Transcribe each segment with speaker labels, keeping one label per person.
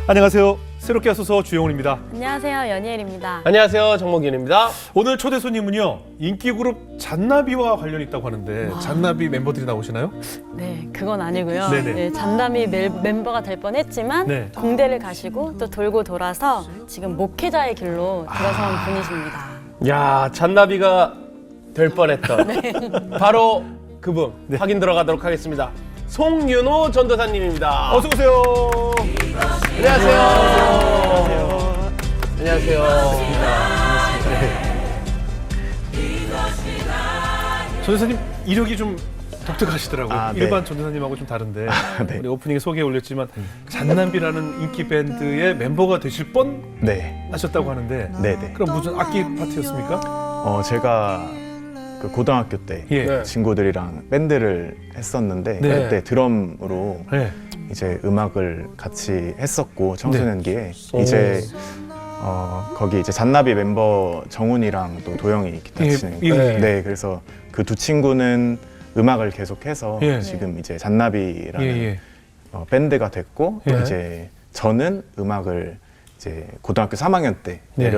Speaker 1: 안녕하세요. 새롭게 하소서 주영훈입니다.
Speaker 2: 안녕하세요. 연희엘입니다.
Speaker 3: 안녕하세요. 정목윤입니다.
Speaker 1: 오늘 초대 손님은요. 인기 그룹 잔나비와 관련이 있다고 하는데 잔나비 멤버들이 나오시나요?
Speaker 2: 네, 그건 아니고요.
Speaker 1: 네네.
Speaker 2: 네, 잔나비 멤버가 될 뻔했지만
Speaker 1: 네.
Speaker 2: 공대를 가시고 또 돌고 돌아서 지금 목회자의 길로 들어선 분이십니다.
Speaker 3: 야, 잔나비가 될 뻔했던 바로 그분 확인 들어가도록 하겠습니다. 송윤호 전도사님입니다.
Speaker 1: 어서 오세요.
Speaker 3: 안녕하세요. 안녕하세요.
Speaker 1: 전도사님 이력이 좀 독특하시더라고요.
Speaker 4: 네.
Speaker 1: 일반 전도사님하고 좀 다른데
Speaker 4: 네.
Speaker 1: 우리 오프닝에 소개해 올렸지만 잔나비라는 인기 밴드의 멤버가 되실 뻔
Speaker 4: 네,
Speaker 1: 하셨다고 하는데
Speaker 4: 네네.
Speaker 1: 그럼 무슨 악기 파트였습니까?
Speaker 4: 제가 그 고등학교 때
Speaker 1: 예.
Speaker 3: 네.
Speaker 4: 친구들이랑 밴드를 했었는데
Speaker 1: 네.
Speaker 4: 그때 드럼으로
Speaker 1: 네.
Speaker 4: 이제 음악을 같이 했었고 청소년기에 이제 거기 이제 잔나비 member 정훈이랑 또 도영이 기타
Speaker 1: 예,
Speaker 4: 치는
Speaker 1: 예.
Speaker 4: 네, 그래서 그 두 친구는 음악을 계속해서
Speaker 1: 예.
Speaker 4: 지금 이제 잔나비라는
Speaker 1: 예.
Speaker 4: 밴드가 됐고
Speaker 1: 예.
Speaker 4: 이제 저는 음악을 이제 고등학교 3학년 때
Speaker 1: 네.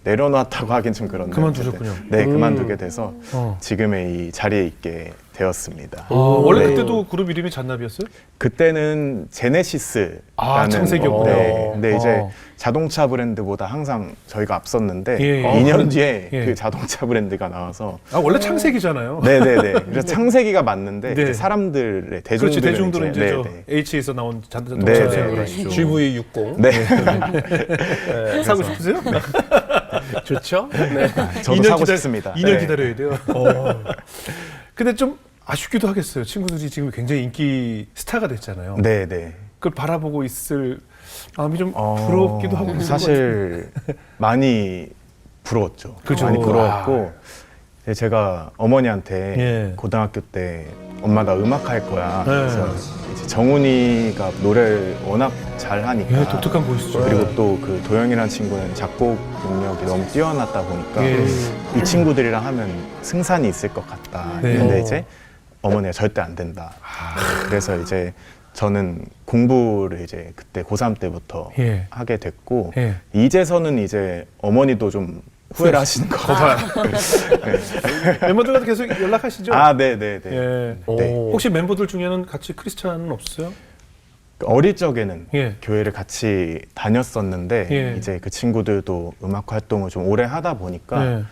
Speaker 4: 내려놨다고 하긴 좀 그런데
Speaker 1: 그만두셨군요.
Speaker 4: 네, 그만두게 돼서
Speaker 1: 어.
Speaker 4: 지금의 이 자리에 있게 되었습니다.
Speaker 1: 원래
Speaker 4: 네.
Speaker 1: 그때도 그룹 이름이 잔나비였어요?
Speaker 4: 그때는 제네시스라는
Speaker 1: 창세기였구나.
Speaker 4: 네, 근데 이제
Speaker 1: 어.
Speaker 4: 자동차 브랜드보다 항상 저희가 앞섰는데
Speaker 1: 예, 예.
Speaker 4: 2년 뒤에
Speaker 1: 예.
Speaker 4: 그 자동차 브랜드가 나와서
Speaker 1: 원래 창세기잖아요.
Speaker 4: 네네네. 그래서 창세기가 맞는데
Speaker 1: 네.
Speaker 4: 이제 사람들의
Speaker 1: 그렇지,
Speaker 4: 대중들은
Speaker 1: 대중들은 이제 저
Speaker 4: 네네.
Speaker 1: H에서 나온 자동차
Speaker 4: 네,
Speaker 1: 생각을
Speaker 4: 네.
Speaker 1: 하시죠.
Speaker 3: GV60.
Speaker 4: 네.
Speaker 1: 사고 싶으세요?
Speaker 3: 좋죠? 네.
Speaker 4: 저도 사고 싶습니다.
Speaker 1: 2년
Speaker 4: 네.
Speaker 1: 기다려야 돼요. 근데 좀 아쉽기도 하겠어요. 친구들이 지금 굉장히 인기 스타가 됐잖아요.
Speaker 4: 네네.
Speaker 1: 그걸 바라보고 있을 마음이 좀 부럽기도 하고 그럴 것
Speaker 4: 사실 많이 부러웠죠.
Speaker 1: 그죠.
Speaker 4: 많이 부러웠고 이제 제가 어머니한테
Speaker 1: 예.
Speaker 4: 고등학교 때 엄마 나 음악 할 거야.
Speaker 1: 네.
Speaker 4: 그래서 이제 정훈이가 노래를 워낙 잘 하니까
Speaker 1: 예, 독특한 보이스죠.
Speaker 4: 그리고 또 그 도영이라는 친구는 작곡 능력이 너무 뛰어났다 보니까
Speaker 1: 예.
Speaker 4: 이 친구들이랑 하면 승산이 있을 것 같다.
Speaker 1: 네.
Speaker 4: 근데 이제 어머니가 절대 안 된다. 그래서 이제 저는 공부를 이제 그때 고3 때부터
Speaker 1: 예.
Speaker 4: 하게 됐고
Speaker 1: 예.
Speaker 4: 이제서는 이제 어머니도 좀 후회를 하시는 것 같아요.
Speaker 1: 멤버들과도 계속 연락하시죠?
Speaker 4: 네네네.
Speaker 1: 예.
Speaker 4: 네.
Speaker 1: 혹시 멤버들 중에는 같이 크리스찬은 없어요?
Speaker 4: 어릴 적에는
Speaker 1: 예.
Speaker 4: 교회를 같이 다녔었는데
Speaker 1: 예.
Speaker 4: 이제 그 친구들도 음악 활동을 좀 오래 하다 보니까
Speaker 1: 예.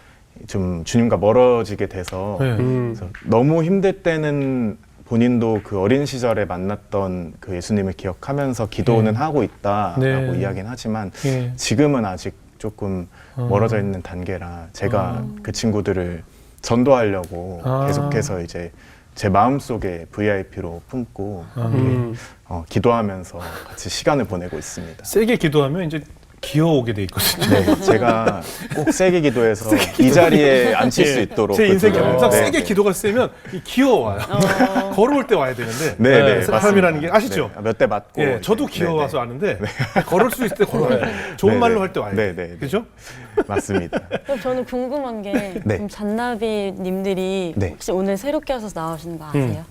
Speaker 4: 좀 주님과 멀어지게 돼서
Speaker 1: 예.
Speaker 4: 그래서 너무 힘들 때는 본인도 그 어린 시절에 만났던 그 예수님을 기억하면서 기도는
Speaker 1: 예.
Speaker 4: 하고 있다라고
Speaker 1: 네.
Speaker 4: 이야기는 하지만
Speaker 1: 예.
Speaker 4: 지금은 아직 조금 멀어져 있는 단계라 제가 그 친구들을 전도하려고 계속해서 이제 제 마음속에 VIP로 품고 기도하면서 같이 시간을 보내고 있습니다.
Speaker 1: 세게 기도하면 이제 기어오게 돼 있거든요.
Speaker 4: 네, 제가 꼭 세게 기도해서 이 자리에 앉힐 수 있도록
Speaker 1: 제 인생에
Speaker 4: 그죠?
Speaker 1: 항상
Speaker 4: 네,
Speaker 1: 세게
Speaker 4: 네.
Speaker 1: 기도가 세면 기어와요. 걸어올 때 와야 되는데
Speaker 4: 네, 네,
Speaker 1: 사람이라는 게 아시죠?
Speaker 4: 네, 몇 대 맞고
Speaker 1: 예,
Speaker 4: 이제.
Speaker 1: 저도 기어와서 아는데 걸을 수 있을 때 걸어야 돼. 좋은
Speaker 4: 네,
Speaker 1: 말로
Speaker 4: 네.
Speaker 1: 할 때 와야
Speaker 4: 네,
Speaker 1: 돼.
Speaker 4: 네.
Speaker 1: 그죠?
Speaker 4: 맞습니다.
Speaker 2: 그럼 저는 궁금한 게
Speaker 4: 네.
Speaker 2: 그럼 잔나비님들이
Speaker 4: 네.
Speaker 2: 혹시 오늘 새롭게 하셔서 나오시는 거 아세요?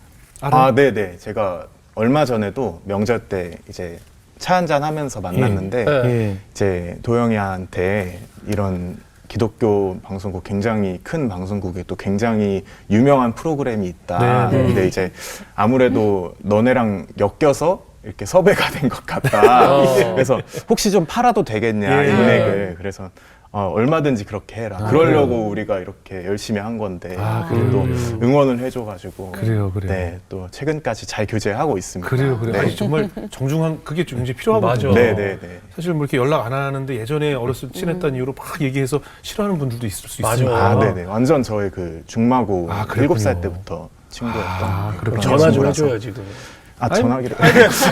Speaker 4: 네, 네. 제가 얼마 전에도 명절 때 이제 차 한잔 하면서 만났는데
Speaker 1: 예.
Speaker 4: 이제 도영이한테 이런 기독교 방송국 굉장히 큰 방송국에 또 굉장히 유명한 프로그램이 있다.
Speaker 1: 네, 네.
Speaker 4: 근데 이제 아무래도 너네랑 엮여서 이렇게 섭외가 된 것 같다. 그래서 혹시 좀 팔아도 되겠냐
Speaker 1: 예.
Speaker 4: 인맥을. 그래서 얼마든지 그렇게 해라. 그러려고 우리가 이렇게 열심히 한 건데
Speaker 1: 그래요?
Speaker 4: 또 응원을 해줘가지고
Speaker 1: 그래요.
Speaker 4: 네, 또 최근까지 잘 교제하고 있습니다.
Speaker 1: 그래요.
Speaker 4: 네.
Speaker 1: 아니 정말 정중한 그게 굉장히 필요하거든요.
Speaker 3: 맞아.
Speaker 4: 네, 네, 네.
Speaker 1: 사실 뭐 이렇게 연락 안 하는데 예전에 어렸을 때 친했다는 이유로 막 얘기해서 싫어하는 분들도 있을 수
Speaker 3: 맞아.
Speaker 1: 있습니다.
Speaker 4: 네, 네. 완전 저의 그 중마고
Speaker 1: 그랬군요.
Speaker 4: 7살 때부터 친구였던
Speaker 1: 그렇군요.
Speaker 3: 전화 좀
Speaker 4: 친구라서.
Speaker 3: 해줘요, 지금.
Speaker 4: 전화기를.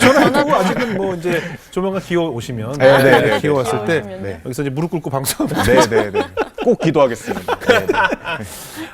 Speaker 1: 전화하고 아직은 뭐 이제 조만간 기어 오시면
Speaker 4: 네, 네, 네,
Speaker 1: 기어
Speaker 4: 네.
Speaker 1: 왔을 때
Speaker 4: 네.
Speaker 1: 여기서 이제 무릎 꿇고 방송하면
Speaker 4: 네, 네, 네. 꼭 기도하겠습니다. 네, 네.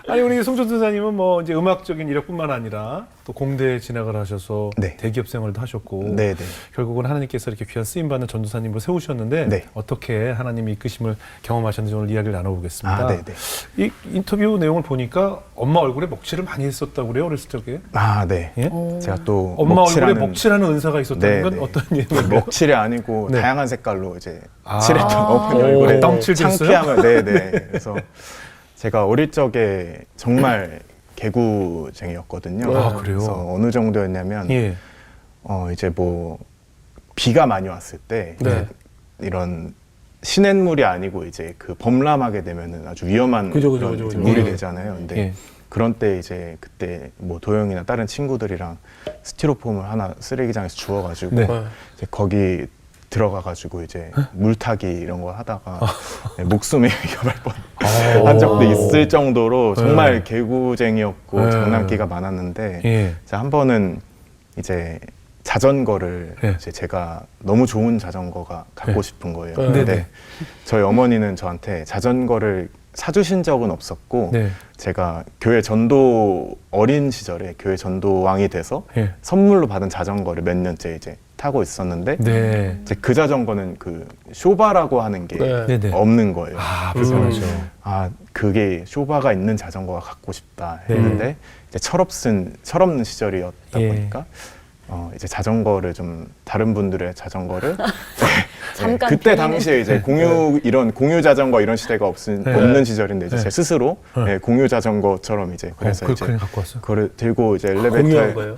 Speaker 1: 아니 우리 송전도사님은 뭐 이제 음악적인 이력뿐만 아니라 또 공대 진학을 하셔서
Speaker 4: 네.
Speaker 1: 대기업 생활도 하셨고
Speaker 4: 네, 네.
Speaker 1: 결국은 하나님께서 이렇게 귀한 쓰임 받는 전도사님으로 세우셨는데
Speaker 4: 네.
Speaker 1: 어떻게 하나님의 이끄심을 경험하셨는지 오늘 이야기를 나눠보겠습니다.
Speaker 4: 네, 네.
Speaker 1: 이 인터뷰 내용을 보니까 엄마 얼굴에 먹칠을 많이 했었다고 그래요, 어렸을 적에?
Speaker 4: 네.
Speaker 1: 예?
Speaker 4: 제가 또
Speaker 1: 엄마 얼굴에
Speaker 4: 먹칠하는-
Speaker 1: 먹칠하는 은사가 있었다는
Speaker 4: 네,
Speaker 1: 건
Speaker 4: 네.
Speaker 1: 어떤 의미인가요?
Speaker 4: 먹칠이 아니고
Speaker 1: 네.
Speaker 4: 다양한 색깔로 이제
Speaker 1: 아.
Speaker 4: 칠했던 어머니
Speaker 3: 오.
Speaker 4: 얼굴에
Speaker 1: 땀칠도 있어요?
Speaker 4: 창피함을 네네. 그래서 제가 어릴 적에 정말 개구쟁이였거든요.
Speaker 1: 아, 그래요?
Speaker 4: 그래서 어느 정도였냐면
Speaker 1: 예.
Speaker 4: 이제 뭐 비가 많이 왔을 때
Speaker 3: 네.
Speaker 4: 이런 시냇물이 아니고 이제 그 범람하게 되면은 아주 위험한
Speaker 3: 그죠.
Speaker 4: 그런 이제
Speaker 3: 그죠.
Speaker 4: 물이
Speaker 1: 예.
Speaker 4: 되잖아요. 근데
Speaker 1: 예.
Speaker 4: 그런 때 이제 그때 뭐 도영이나 다른 친구들이랑 스티로폼을 하나 쓰레기장에서 주워가지고
Speaker 1: 네.
Speaker 4: 이제 거기 들어가가지고 이제 물타기 이런 거 하다가 네, 목숨이 위험할 뻔한 적도 있을 정도로 정말
Speaker 1: 네.
Speaker 4: 개구쟁이였고
Speaker 1: 네.
Speaker 4: 장난기가 많았는데
Speaker 1: 예.
Speaker 4: 한 번은 이제 자전거를
Speaker 1: 네.
Speaker 4: 이제 제가 너무 좋은 자전거가 갖고
Speaker 1: 네.
Speaker 4: 싶은 거예요.
Speaker 3: 네.
Speaker 4: 근데
Speaker 1: 네.
Speaker 4: 저희 어머니는 저한테 자전거를 사주신 적은 없었고
Speaker 1: 네.
Speaker 4: 제가 교회 전도 어린 시절에 교회 전도왕이 돼서
Speaker 1: 예.
Speaker 4: 선물로 받은 자전거를 몇 년째 이제 타고 있었는데
Speaker 1: 네.
Speaker 4: 이제 그 자전거는 그 쇼바라고 하는 게
Speaker 3: 네.
Speaker 1: 네네.
Speaker 4: 없는 거예요.
Speaker 1: 아, 불편하죠.
Speaker 4: 그게 쇼바가 있는 자전거가 갖고 싶다
Speaker 1: 네.
Speaker 4: 했는데 이제 철없는 시절이었다
Speaker 1: 예.
Speaker 4: 보니까 이제 자전거를 좀 다른 분들의 자전거를
Speaker 2: 잠깐
Speaker 4: 그때
Speaker 2: 견인해.
Speaker 4: 당시에 이제 이런 공유 자전거 이런 시대가
Speaker 1: 네.
Speaker 4: 없는 시절인데 이제
Speaker 1: 네.
Speaker 4: 제 스스로
Speaker 1: 네.
Speaker 4: 공유 자전거처럼 이제 그래서
Speaker 1: 그걸
Speaker 4: 이제
Speaker 1: 그냥 갖고 왔어요?
Speaker 4: 그거를 들고 이제 엘리베이터에
Speaker 3: 공유한 거예요.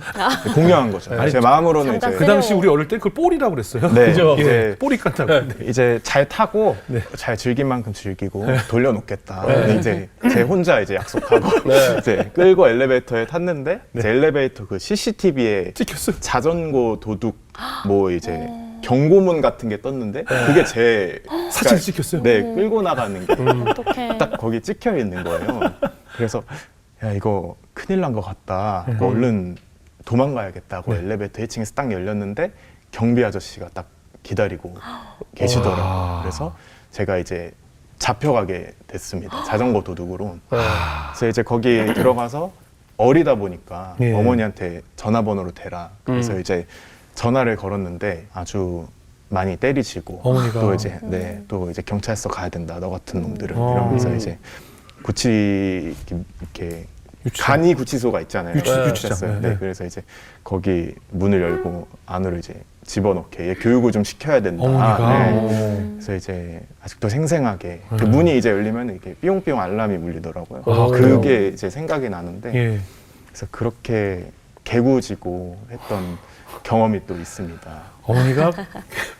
Speaker 4: 공유한 거죠.
Speaker 1: 아니,
Speaker 4: 제 마음으로는
Speaker 2: 잠깐
Speaker 4: 이제
Speaker 1: 그 당시 우리 어릴 때 그걸 뽀리라고 그랬어요.
Speaker 4: 네,
Speaker 3: 그죠.
Speaker 1: 예,
Speaker 4: 이제
Speaker 1: 뽀리 깐다고.
Speaker 4: 이제 잘 타고
Speaker 1: 네.
Speaker 4: 잘 즐긴 만큼 즐기고 돌려놓겠다.
Speaker 3: 네.
Speaker 4: 근데 이제 제 혼자 이제 약속하고
Speaker 3: 네.
Speaker 4: 이제 끌고 엘리베이터에 탔는데 이제 엘리베이터 그 CCTV에
Speaker 1: 찍혔어요.
Speaker 4: 자전거 도둑 뭐 이제 경고문 같은 게 떴는데 그게 제
Speaker 1: 사진 찍혔어요?
Speaker 4: 네, 끌고 나가는 게
Speaker 2: 어떡해.
Speaker 4: 딱 거기 찍혀 있는 거예요. 그래서 야 이거 큰일 난 것 같다.
Speaker 1: 네.
Speaker 4: 얼른 도망가야겠다고 엘리베이터 1층에서 딱 열렸는데 경비 아저씨가 딱 기다리고 계시더라고요.
Speaker 1: 와.
Speaker 4: 그래서 제가 이제 잡혀가게 됐습니다. 자전거 도둑으로.
Speaker 3: 네.
Speaker 4: 그래서 이제 거기 들어가서 어리다 보니까
Speaker 1: 예.
Speaker 4: 어머니한테 전화번호로 대라. 그래서 이제 전화를 걸었는데 아주 많이 때리시고
Speaker 1: 어머니가.
Speaker 4: 또 이제 경찰서 가야 된다. 너 같은 놈들은
Speaker 1: 어.
Speaker 4: 이러면서 이제 이렇게
Speaker 1: 유치원.
Speaker 4: 간이 구치소가 있잖아요.
Speaker 1: 유치장.
Speaker 4: 유치했어요.
Speaker 1: 네.
Speaker 4: 네, 그래서 이제 거기 문을 열고 안으로 이제 집어넣게 얘 교육을 좀 시켜야 된다.
Speaker 1: 어머니가.
Speaker 4: 네. 그래서 이제 아직도 생생하게 그 문이 이제 열리면 이렇게 삐용삐용 알람이 울리더라고요.
Speaker 3: 아,
Speaker 4: 그게
Speaker 3: 그래요?
Speaker 4: 이제 생각이 나는데
Speaker 1: 예.
Speaker 4: 그래서 그렇게 개구지고 했던 경험이 또 있습니다.
Speaker 1: 어머니가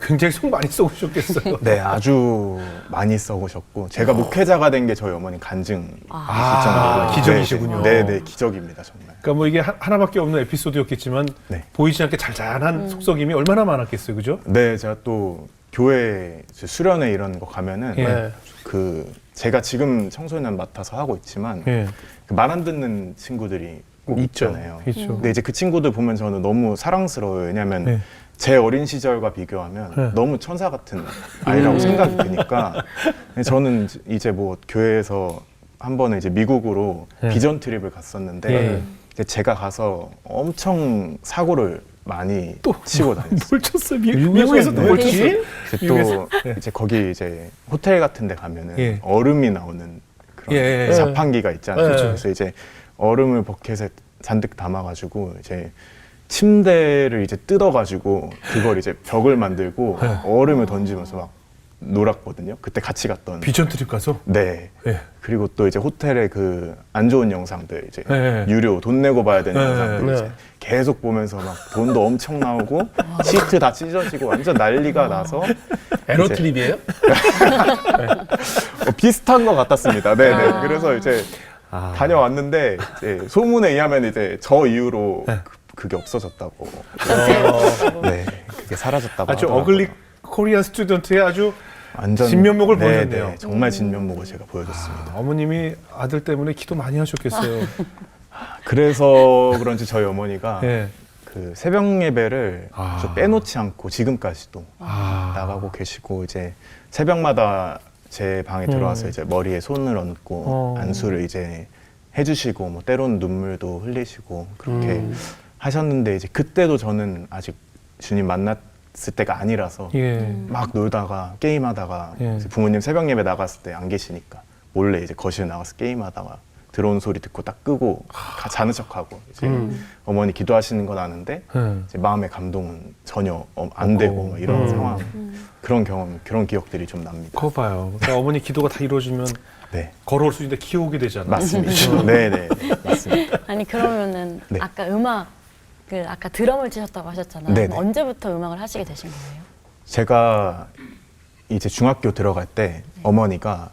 Speaker 1: 굉장히 속 많이 쏘셨겠어요.
Speaker 4: 네, 아주 많이 써보셨고 제가 목회자가 된 게 저희 어머니 간증이실 정도로
Speaker 1: 기적이시군요.
Speaker 4: 네, 네, 기적입니다 정말.
Speaker 1: 그러니까 뭐 이게 하나밖에 없는 에피소드였겠지만
Speaker 4: 네.
Speaker 1: 보이지 않게 잔잔한 속썩임이 얼마나 많았겠어요, 그죠?
Speaker 4: 네, 제가 또 교회 수련회 이런 거 가면은
Speaker 1: 예.
Speaker 3: 네.
Speaker 4: 제가 지금 청소년 맡아서 하고 있지만
Speaker 1: 예,
Speaker 4: 말 안 듣는 친구들이 꼭
Speaker 3: 있죠.
Speaker 4: 있잖아요.
Speaker 1: 있죠.
Speaker 4: 근데 이제 그 친구들 보면 저는 너무 사랑스러워요. 왜냐하면
Speaker 1: 네.
Speaker 4: 제 어린 시절과 비교하면
Speaker 1: 네.
Speaker 4: 너무 천사 같은 아이라고 생각이 드니까 저는 이제 뭐 교회에서 한 번은 이제 미국으로
Speaker 1: 네.
Speaker 4: 비전 트립을 갔었는데
Speaker 1: 네.
Speaker 4: 이제 제가 가서 엄청 사고를 많이 치고 다녔어요.
Speaker 1: 뭘 쳤어요?
Speaker 3: 미국에서
Speaker 1: 미국에서도 뭘
Speaker 3: 네.
Speaker 1: 쳤어요?
Speaker 4: 이제
Speaker 1: 미국에서?
Speaker 4: 또
Speaker 1: 네.
Speaker 4: 이제 거기 이제 호텔 같은 데 가면은
Speaker 1: 예.
Speaker 4: 얼음이 나오는 그런
Speaker 1: 예, 예.
Speaker 4: 자판기가 있잖아요.
Speaker 3: 네.
Speaker 4: 그래서 이제 얼음을 버켓에 잔뜩 담아가지고 이제 침대를 이제 뜯어가지고 그걸 이제 벽을 만들고
Speaker 1: 네.
Speaker 4: 얼음을 던지면서 막 놀았거든요. 그때 같이 갔던.
Speaker 1: 비전 트립 가서?
Speaker 4: 네.
Speaker 1: 예.
Speaker 4: 그리고 또 이제 호텔의 그 안 좋은 영상들 이제
Speaker 1: 네.
Speaker 4: 유료 돈 내고 봐야 되는
Speaker 1: 네.
Speaker 4: 영상들
Speaker 3: 네.
Speaker 4: 이제 계속 보면서 막 돈도 엄청 나오고 시트 다 찢어지고 완전 난리가 나서
Speaker 3: 에러
Speaker 4: 이제-
Speaker 3: 트립이에요?
Speaker 4: 비슷한 것 같았습니다. 네네. 그래서 이제 다녀왔는데 이제 소문에 의하면 이제 저 이후로
Speaker 1: 네.
Speaker 4: 그게 없어졌다고. 네, 그게 사라졌다고.
Speaker 1: 아주
Speaker 4: 하더라고요.
Speaker 1: 어글리 코리안 스튜던트의 아주
Speaker 4: 완전
Speaker 1: 진면목을
Speaker 4: 네,
Speaker 1: 보여줬네요.
Speaker 4: 네, 정말 진면목을 제가 보여줬습니다.
Speaker 1: 어머님이 아들 때문에 기도 많이 하셨겠어요.
Speaker 4: 그래서 그런지 저희 어머니가
Speaker 1: 예.
Speaker 4: 그 새벽 예배를
Speaker 1: 아.
Speaker 4: 아주 빼놓지 않고 지금까지도
Speaker 1: 아.
Speaker 4: 나가고 계시고 이제 새벽마다 제 방에 들어와서 이제 머리에 손을 얹고 안수를 이제 해주시고 뭐 때로는 눈물도 흘리시고 그렇게 하셨는데 이제 그때도 저는 아직 주님 만났을 때가 아니라서
Speaker 1: 예.
Speaker 4: 막 놀다가 게임하다가
Speaker 1: 예.
Speaker 4: 이제 부모님 새벽 예배 나갔을 때 안 계시니까 몰래 이제 거실 나가서 게임하다가 들어온 소리 듣고 딱 끄고 자는 척하고 이제 어머니 기도하시는 건 아는데 이제 마음의 감동은 전혀 안 되고 뭐 이런 상황 그런 경험 그런 기억들이 좀 납니다.
Speaker 1: 그거 봐요. 그러니까 어머니 기도가 다 이루어지면
Speaker 4: 네
Speaker 1: 걸어올 수 있는데 기어오게 되잖아요.
Speaker 4: 맞습니다. 네네 맞습니다.
Speaker 2: 아니 그러면은
Speaker 4: 네.
Speaker 2: 아까 음악 그 아까 드럼을 치셨다고 하셨잖아요.
Speaker 4: 네네.
Speaker 2: 그럼 언제부터 음악을 하시게 되신 거예요?
Speaker 4: 제가 이제 중학교 들어갈 때 어머니가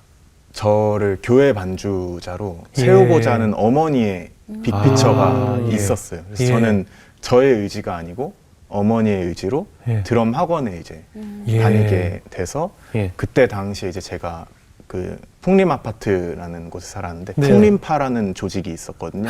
Speaker 4: 저를 교회 반주자로
Speaker 1: 예.
Speaker 4: 세우고자 하는 어머니의 빅피처가
Speaker 1: 예.
Speaker 4: 있었어요. 그래서
Speaker 1: 예.
Speaker 4: 저는 저의 의지가 아니고 어머니의 의지로
Speaker 1: 예.
Speaker 4: 드럼 학원에 이제
Speaker 1: 예.
Speaker 4: 다니게 돼서
Speaker 1: 예.
Speaker 4: 그때 당시에 이제 제가 그 풍림 아파트라는 곳에 살았는데
Speaker 1: 네.
Speaker 4: 풍림파라는 조직이 있었거든요.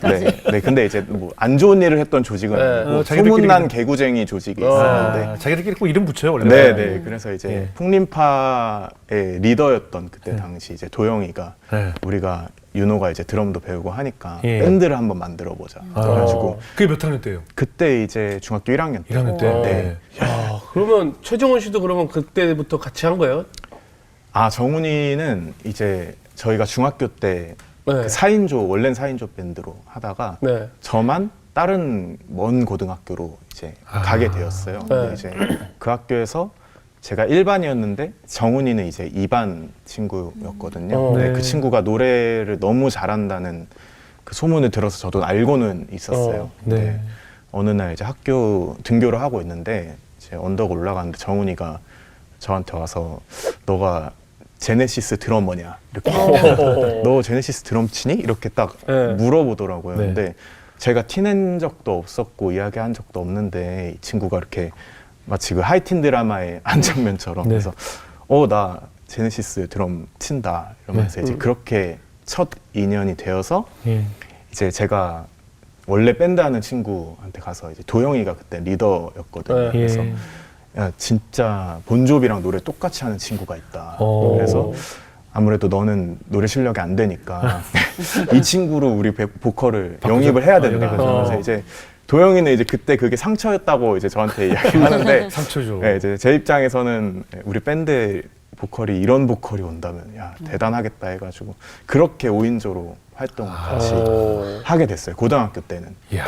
Speaker 4: 네, 네. 근데 이제 뭐 안 좋은 일을 했던 조직은
Speaker 3: 네.
Speaker 4: 아니고
Speaker 1: 자기들끼리
Speaker 4: 소문난 개구쟁이 조직이 있었는데
Speaker 1: 아, 자기들끼리 꼭 이름 붙여요 원래.
Speaker 4: 네, 네. 그래서 이제
Speaker 1: 예.
Speaker 4: 풍림파의 리더였던 그때 당시 이제 도영이가
Speaker 1: 네.
Speaker 4: 우리가 윤호가 이제 드럼도 배우고 하니까
Speaker 1: 예.
Speaker 4: 밴드를 한번 만들어 보자. 그래가지고
Speaker 1: 그게 몇 학년 때예요?
Speaker 4: 그때 이제 중학교 1학년 때.
Speaker 1: 1학년 때.
Speaker 4: 네.
Speaker 3: 야, 그러면 최정원 씨도 그러면 그때부터 같이 한 거예요?
Speaker 4: 아 정훈이는 이제 저희가 중학교 때
Speaker 3: 네.
Speaker 4: 그 4인조 원래는 4인조 밴드로 하다가
Speaker 3: 네.
Speaker 4: 저만 다른 먼 고등학교로 이제 가게 되었어요. 근데 이제 그 학교에서 제가 1반이었는데 정훈이는 이제 2반 친구였거든요. 근데
Speaker 1: 네.
Speaker 4: 그 친구가 노래를 너무 잘한다는 그 소문을 들어서 저도 알고는 있었어요.
Speaker 1: 네.
Speaker 4: 근데 어느 날 이제 학교 등교를 하고 있는데 이제 언덕 올라가는데 정훈이가 저한테 와서 너가 제네시스 드러머냐 이렇게 너 제네시스 드럼 치니? 이렇게 딱
Speaker 3: 네.
Speaker 4: 물어보더라고요.
Speaker 1: 네.
Speaker 4: 근데 제가 티낸 적도 없었고 이야기한 적도 없는데 이 친구가 이렇게 마치 그 하이틴 드라마의 한 장면처럼
Speaker 1: 네.
Speaker 4: 그래서 나 제네시스 드럼 친다 이러면서 이제 그렇게 첫 인연이 되어서
Speaker 1: 예.
Speaker 4: 이제 제가 원래 밴드 하는 친구한테 가서 이제 도영이가 그때 리더였거든요.
Speaker 3: 네.
Speaker 4: 그래서
Speaker 1: 예.
Speaker 4: 야 진짜 본조비랑 노래 똑같이 하는 친구가 있다.
Speaker 1: 오.
Speaker 4: 그래서 아무래도 너는 노래 실력이 안 되니까 이 친구로 우리 보컬을 영입을 해야 된다.
Speaker 1: 영입을.
Speaker 4: 그래서 이제 도영이는 이제 그때 그게 상처였다고 이제 저한테 이야기하는데
Speaker 1: 상처죠.
Speaker 4: 네, 이제 제 입장에서는 우리 밴드 보컬이 이런 보컬이 온다면 야 대단하겠다 해가지고 그렇게 5인조로 활동을 같이 하게 됐어요. 고등학교 때는.
Speaker 1: 이야.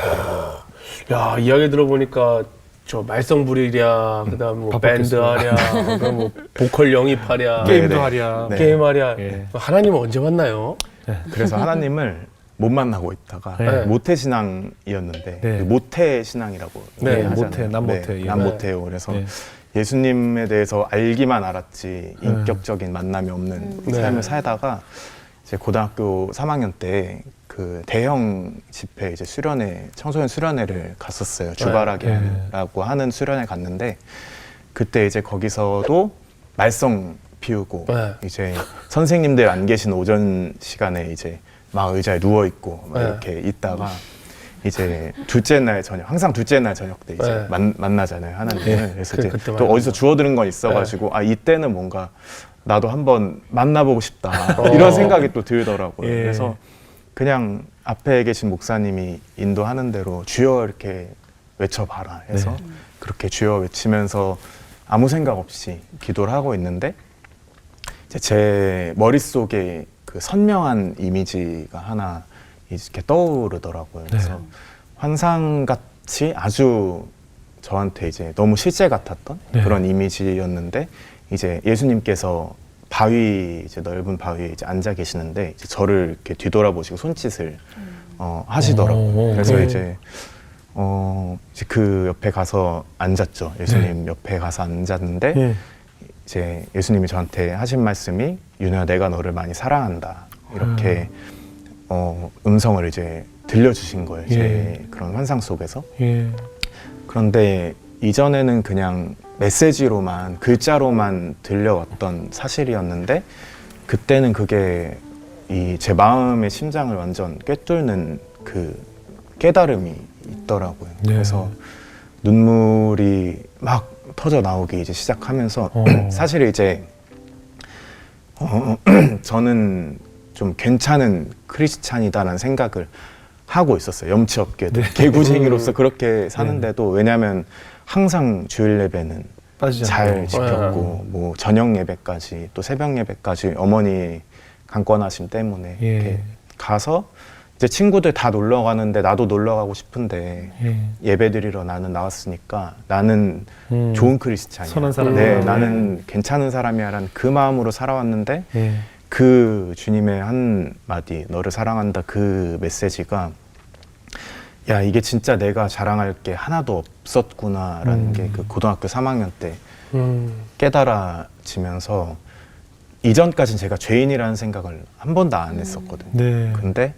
Speaker 3: 야, 이야기 들어보니까 저 말썽부리랴, 그다음 뭐 밴드 하랴, 그다음 뭐 보컬 영입하랴,
Speaker 1: 게임도
Speaker 4: 네.
Speaker 1: 하랴.
Speaker 4: 네.
Speaker 3: 게임하랴.
Speaker 1: 예.
Speaker 3: 하나님은 언제 만나요?
Speaker 4: 그래서 하나님을 못 만나고 있다가
Speaker 1: 네.
Speaker 4: 모태신앙이었는데
Speaker 1: 네.
Speaker 4: 모태신앙이라고
Speaker 3: 네,
Speaker 4: 얘기하잖아요.
Speaker 1: 모태, 남모태. 예.
Speaker 4: 남모태요. 그래서
Speaker 1: 네.
Speaker 4: 예수님에 대해서 알기만 알았지 인격적인 만남이 없는
Speaker 3: 네.
Speaker 4: 삶을 살다가 이제 고등학교 3학년 때 그 대형 집회 이제 수련회 청소년 수련회를 갔었어요. 주바라기라고 하는 수련회 갔는데 그때 이제 거기서도 말썽 피우고
Speaker 3: 네.
Speaker 4: 이제 선생님들 안 계신 오전 시간에 이제 막 의자에 누워 있고 막
Speaker 3: 네.
Speaker 4: 이렇게 있다가 이제 둘째 날 저녁 항상 둘째 날 저녁 때 이제
Speaker 3: 네.
Speaker 4: 만나잖아요 하나님을. 그래서 이제
Speaker 3: 그때
Speaker 4: 또
Speaker 3: 만나죠.
Speaker 4: 어디서 주워들은 건 있어가지고 아 이때는 뭔가 나도 한번 만나보고 싶다 이런 생각이 또 들더라고요.
Speaker 1: 예.
Speaker 4: 그래서 그냥 앞에 계신 목사님이 인도하는 대로 주여 이렇게 외쳐봐라 해서 그렇게 주여 외치면서 아무 생각 없이 기도를 하고 있는데 이제 제 머릿속에 그 선명한 이미지가 하나 이렇게 떠오르더라고요. 그래서 환상같이 아주 저한테 이제 너무 실제 같았던
Speaker 1: 네.
Speaker 4: 그런 이미지였는데 이제 예수님께서 바위 이제 넓은 바위에 이제 앉아 계시는데 이제 저를 이렇게 뒤돌아보시고 손짓을 하시더라고요.
Speaker 1: 오,
Speaker 4: 그래서
Speaker 1: 네.
Speaker 4: 이제 그 옆에 가서 앉았죠. 예수님 옆에 가서 앉았는데
Speaker 1: 예.
Speaker 4: 이제 예수님이 저한테 하신 말씀이 윤호야 내가 너를 많이 사랑한다 이렇게 음성을 이제 들려주신 거예요. 제 그런 환상 속에서.
Speaker 1: 예.
Speaker 4: 그런데 이전에는 그냥 메시지로만 글자로만 들려왔던 사실이었는데 그때는 그게 제 마음의 심장을 완전 꿰뚫는 그 깨달음이 있더라고요.
Speaker 1: 네.
Speaker 4: 그래서 눈물이 막 터져 나오기 이제 시작하면서 사실 이제 저는 좀 괜찮은 크리스찬이다라는 생각을 하고 있었어요. 염치 없게도. 개구쟁이로서 그렇게 사는데도 왜냐하면 항상 주일 예배는
Speaker 1: 빠지지
Speaker 4: 잘
Speaker 1: 않고.
Speaker 4: 지켰고 뭐 저녁 예배까지 또 새벽 예배까지 어머니 강권하심 때문에
Speaker 1: 예.
Speaker 4: 이렇게 가서 이제 친구들 다 놀러 가는데 나도 놀러 가고 싶은데
Speaker 1: 예.
Speaker 4: 예배 드리러 나는 나왔으니까 나는 좋은 크리스찬이야.
Speaker 1: 선한 사람이야.
Speaker 4: 네, 나는 괜찮은 사람이야라는 그 마음으로 살아왔는데
Speaker 1: 예.
Speaker 4: 그 주님의 한 마디 너를 사랑한다 그 메시지가 야 이게 진짜 내가 자랑할 게 하나도 없었구나라는 게 그 고등학교 3학년 때 깨달아지면서 이전까진 제가 죄인이라는 생각을 한 번도 안 했었거든요.
Speaker 1: 네.
Speaker 4: 근데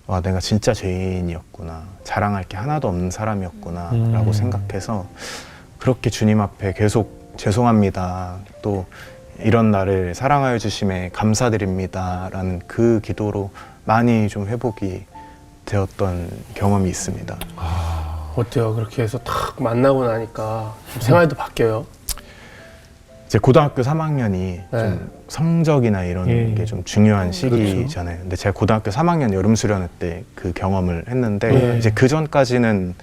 Speaker 4: 와 내가 진짜 죄인이었구나 자랑할 게 하나도 없는 사람이었구나 라고 생각해서 그렇게 주님 앞에 계속 죄송합니다 또 이런 나를 사랑하여 주심에 감사드립니다 라는 그 기도로 많이 좀 회복이 되었던 경험이 있습니다.
Speaker 3: 어때요? 그렇게 해서 탁 만나고 나니까 좀 생활도 바뀌어요?
Speaker 4: 이제 고등학교 3학년이
Speaker 3: 네.
Speaker 4: 좀 성적이나 이런
Speaker 1: 예.
Speaker 4: 게 좀 중요한 시기잖아요. 근데 제가 고등학교 3학년 여름 수련회 때 그 경험을 했는데 이제 그 전까지는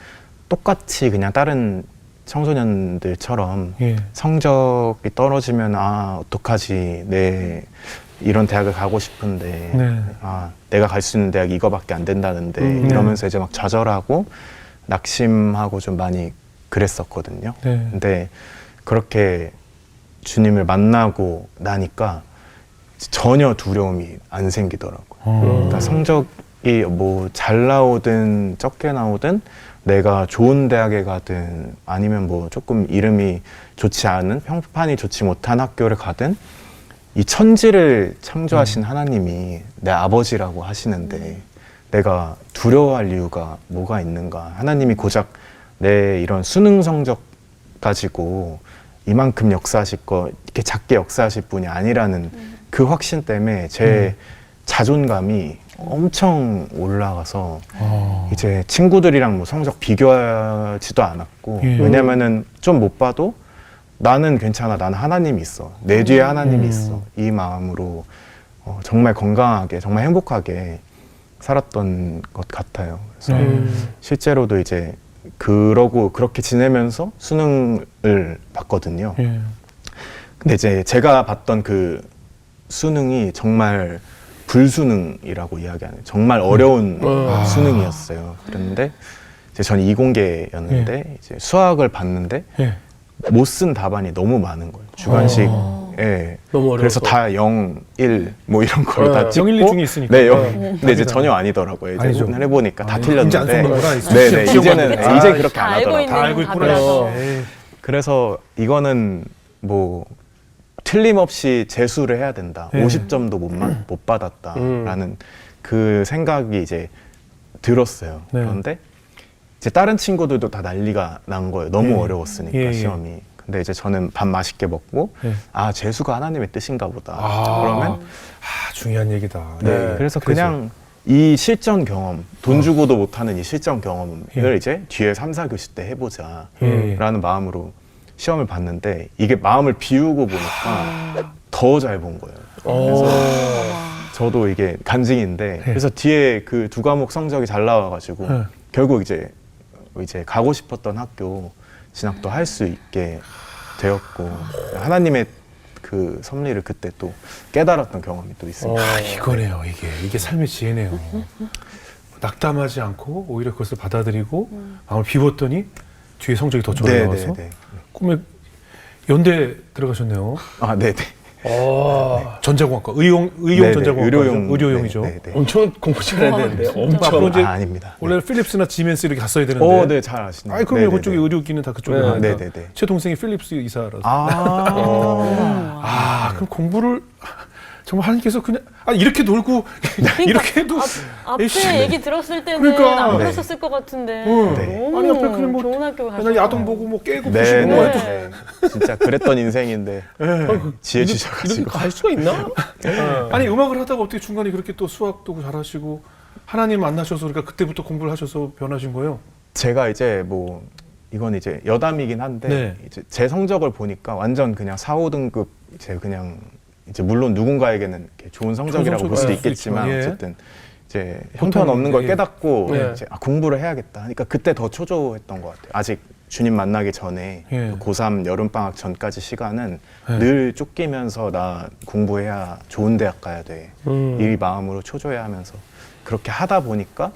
Speaker 4: 똑같이 그냥 다른 청소년들처럼
Speaker 1: 예.
Speaker 4: 성적이 떨어지면 아 어떡하지 내 이런 대학을 가고 싶은데
Speaker 1: 네.
Speaker 4: 아 내가 갈 수 있는 대학이 이거밖에 안 된다는데 이러면서 이제 막 좌절하고 낙심하고 좀 많이 그랬었거든요.
Speaker 1: 네.
Speaker 4: 근데 그렇게 주님을 만나고 나니까 전혀 두려움이 안 생기더라고요. 그러니까 성적이 뭐 잘 나오든 적게 나오든 내가 좋은 대학에 가든 아니면 뭐 조금 이름이 좋지 않은 평판이 좋지 못한 학교를 가든 이 천지를 창조하신 하나님이 내 아버지라고 하시는데 내가 두려워할 이유가 뭐가 있는가. 하나님이 고작 내 이런 수능 성적 가지고 이만큼 역사하실 거 이렇게 작게 역사하실 분이 아니라는 그 확신 때문에 제 자존감이 엄청 올라가서 이제 친구들이랑 뭐 성적 비교하지도 않았고
Speaker 1: 예.
Speaker 4: 왜냐면은 좀 못 봐도 나는 괜찮아. 나는 하나님이 있어. 내 뒤에 하나님이 있어. 이 마음으로 정말 건강하게 정말 행복하게 살았던 것 같아요. 그래서 실제로도 이제 그러고 그렇게 지내면서 수능을 봤거든요.
Speaker 1: 예.
Speaker 4: 근데 이제 제가 봤던 그 수능이 정말 불수능이라고 이야기하는 정말 어려운 수능이었어요. 그런데 이제 전 이공계였는데 이제 수학을 봤는데
Speaker 1: 예.
Speaker 4: 못 쓴 답안이 너무 많은 거예요. 주관식. 예.
Speaker 3: 너무 어려워서.
Speaker 4: 그래서 다 0, 1, 뭐 이런 걸 다 찍고.
Speaker 1: 0, 1, 2 중에 있으니까.
Speaker 4: 네, 근데 이제 전혀 아니더라고요. 이제
Speaker 1: 아니죠.
Speaker 4: 오늘 해보니까 다
Speaker 1: 아니,
Speaker 4: 틀렸는데.
Speaker 1: 이제 안 속는구나.
Speaker 4: 네네. 이제는
Speaker 1: 시험
Speaker 4: 이제
Speaker 1: 봤는데.
Speaker 4: 그렇게
Speaker 2: 다
Speaker 4: 안
Speaker 2: 알고
Speaker 4: 하더라고요.
Speaker 2: 있는
Speaker 1: 다 알고 있구나.
Speaker 2: 답이라서.
Speaker 1: 에이.
Speaker 4: 그래서 이거는 뭐 틀림없이 재수를 해야 된다.
Speaker 1: 네.
Speaker 4: 50점도 못 받았다라는 그 생각이 이제 들었어요.
Speaker 1: 네.
Speaker 4: 그런데 이제 다른 친구들도 다 난리가 난 거예요. 너무
Speaker 1: 예.
Speaker 4: 어려웠으니까
Speaker 1: 예, 예.
Speaker 4: 시험이. 근데 이제 저는 밥 맛있게 먹고
Speaker 1: 예.
Speaker 4: 아 재수가 하나님의 뜻인가 보다.
Speaker 1: 아.
Speaker 4: 그러면
Speaker 1: 아, 중요한 얘기다.
Speaker 4: 네. 그래서 그냥 이 실전 경험, 돈 주고도 못하는 이 실전 경험을
Speaker 1: 예.
Speaker 4: 이제 뒤에 3, 4교시 때 해보자
Speaker 1: 예.
Speaker 4: 라는 마음으로 시험을 봤는데 이게 마음을 비우고 보니까 더 잘 본 거예요. 그래서 저도 이게 간증인데 그래서 뒤에 그 두 과목 성적이 잘 나와가지고
Speaker 1: 예.
Speaker 4: 결국 이제 가고 싶었던 학교 진학도 할 수 있게 되었고 하나님의 그 섭리를 그때 또 깨달았던 경험이 또 있습니다.
Speaker 1: 아, 이거네요. 이게 삶의 지혜네요. 낙담하지 않고 오히려 그것을 받아들이고 마음을 비웠더니 뒤에 성적이 더 좋게 나와서 꿈에 연대 들어가셨네요.
Speaker 4: 아, 네네.
Speaker 1: 전자공학과 의용
Speaker 4: 네네,
Speaker 1: 전자공학과 의료용이죠.
Speaker 4: 네네.
Speaker 3: 엄청 공부 잘해야 되는데
Speaker 1: 앞으로
Speaker 3: 엄청.
Speaker 1: 이제
Speaker 4: 아닙니다.
Speaker 1: 원래 필립스나 지멘스 이렇게 갔어야 되는데.
Speaker 4: 네, 잘 아시네요.
Speaker 1: 아니 그럼
Speaker 4: 네네네.
Speaker 1: 그쪽에 의료기는 다 그쪽에
Speaker 3: 네,
Speaker 1: 가니까.
Speaker 4: 네네네.
Speaker 1: 제 동생이 필립스 이사라서. 그럼 공부를 정말 하나님께서 그냥 이렇게 놀고 이렇게 해도
Speaker 2: 앞에
Speaker 1: 열심히.
Speaker 2: 얘기 들었을 때는
Speaker 1: 그러니까.
Speaker 2: 안
Speaker 4: 네.
Speaker 2: 그랬었을 것 같은데
Speaker 4: 네.
Speaker 2: 너무
Speaker 1: 아니, 앞에 그냥 뭐
Speaker 2: 좋은 학교 가서
Speaker 1: 맨날 야동 보고 뭐 깨고
Speaker 4: 네,
Speaker 1: 부시고 뭐
Speaker 4: 네,
Speaker 1: 해도
Speaker 4: 네. 진짜 그랬던 인생인데 지혜
Speaker 3: 이렇게
Speaker 4: 주셔가지고.
Speaker 3: 갈 수가 있나?
Speaker 1: 아니 음악을 하다가 어떻게 중간에 그렇게 또 수학도 잘하시고 하나님 만나셔서 그러니까 그때부터 공부를 하셔서 변하신 거예요?
Speaker 4: 제가 이제 뭐 이건 이제 여담이긴 한데
Speaker 1: 네.
Speaker 4: 이제 제 성적을 보니까 완전 그냥 4, 5등급 이제 그냥 이제 물론 누군가에게는 이렇게 좋은 성적이라고 볼 수도
Speaker 1: 성적일 수도
Speaker 4: 있겠지만
Speaker 1: 있지만, 예.
Speaker 4: 어쨌든 이제 형편없는 걸
Speaker 1: 예.
Speaker 4: 깨닫고
Speaker 3: 네.
Speaker 4: 이제 공부를 해야겠다. 그러니까 그때 더 초조했던 것 같아요. 아직 주님 만나기 전에
Speaker 1: 예.
Speaker 4: 고3 여름방학 전까지 시간은
Speaker 1: 예.
Speaker 4: 늘 쫓기면서 나 공부해야 좋은 대학 가야 돼. 이 마음으로 초조해 하면서 그렇게 하다 보니까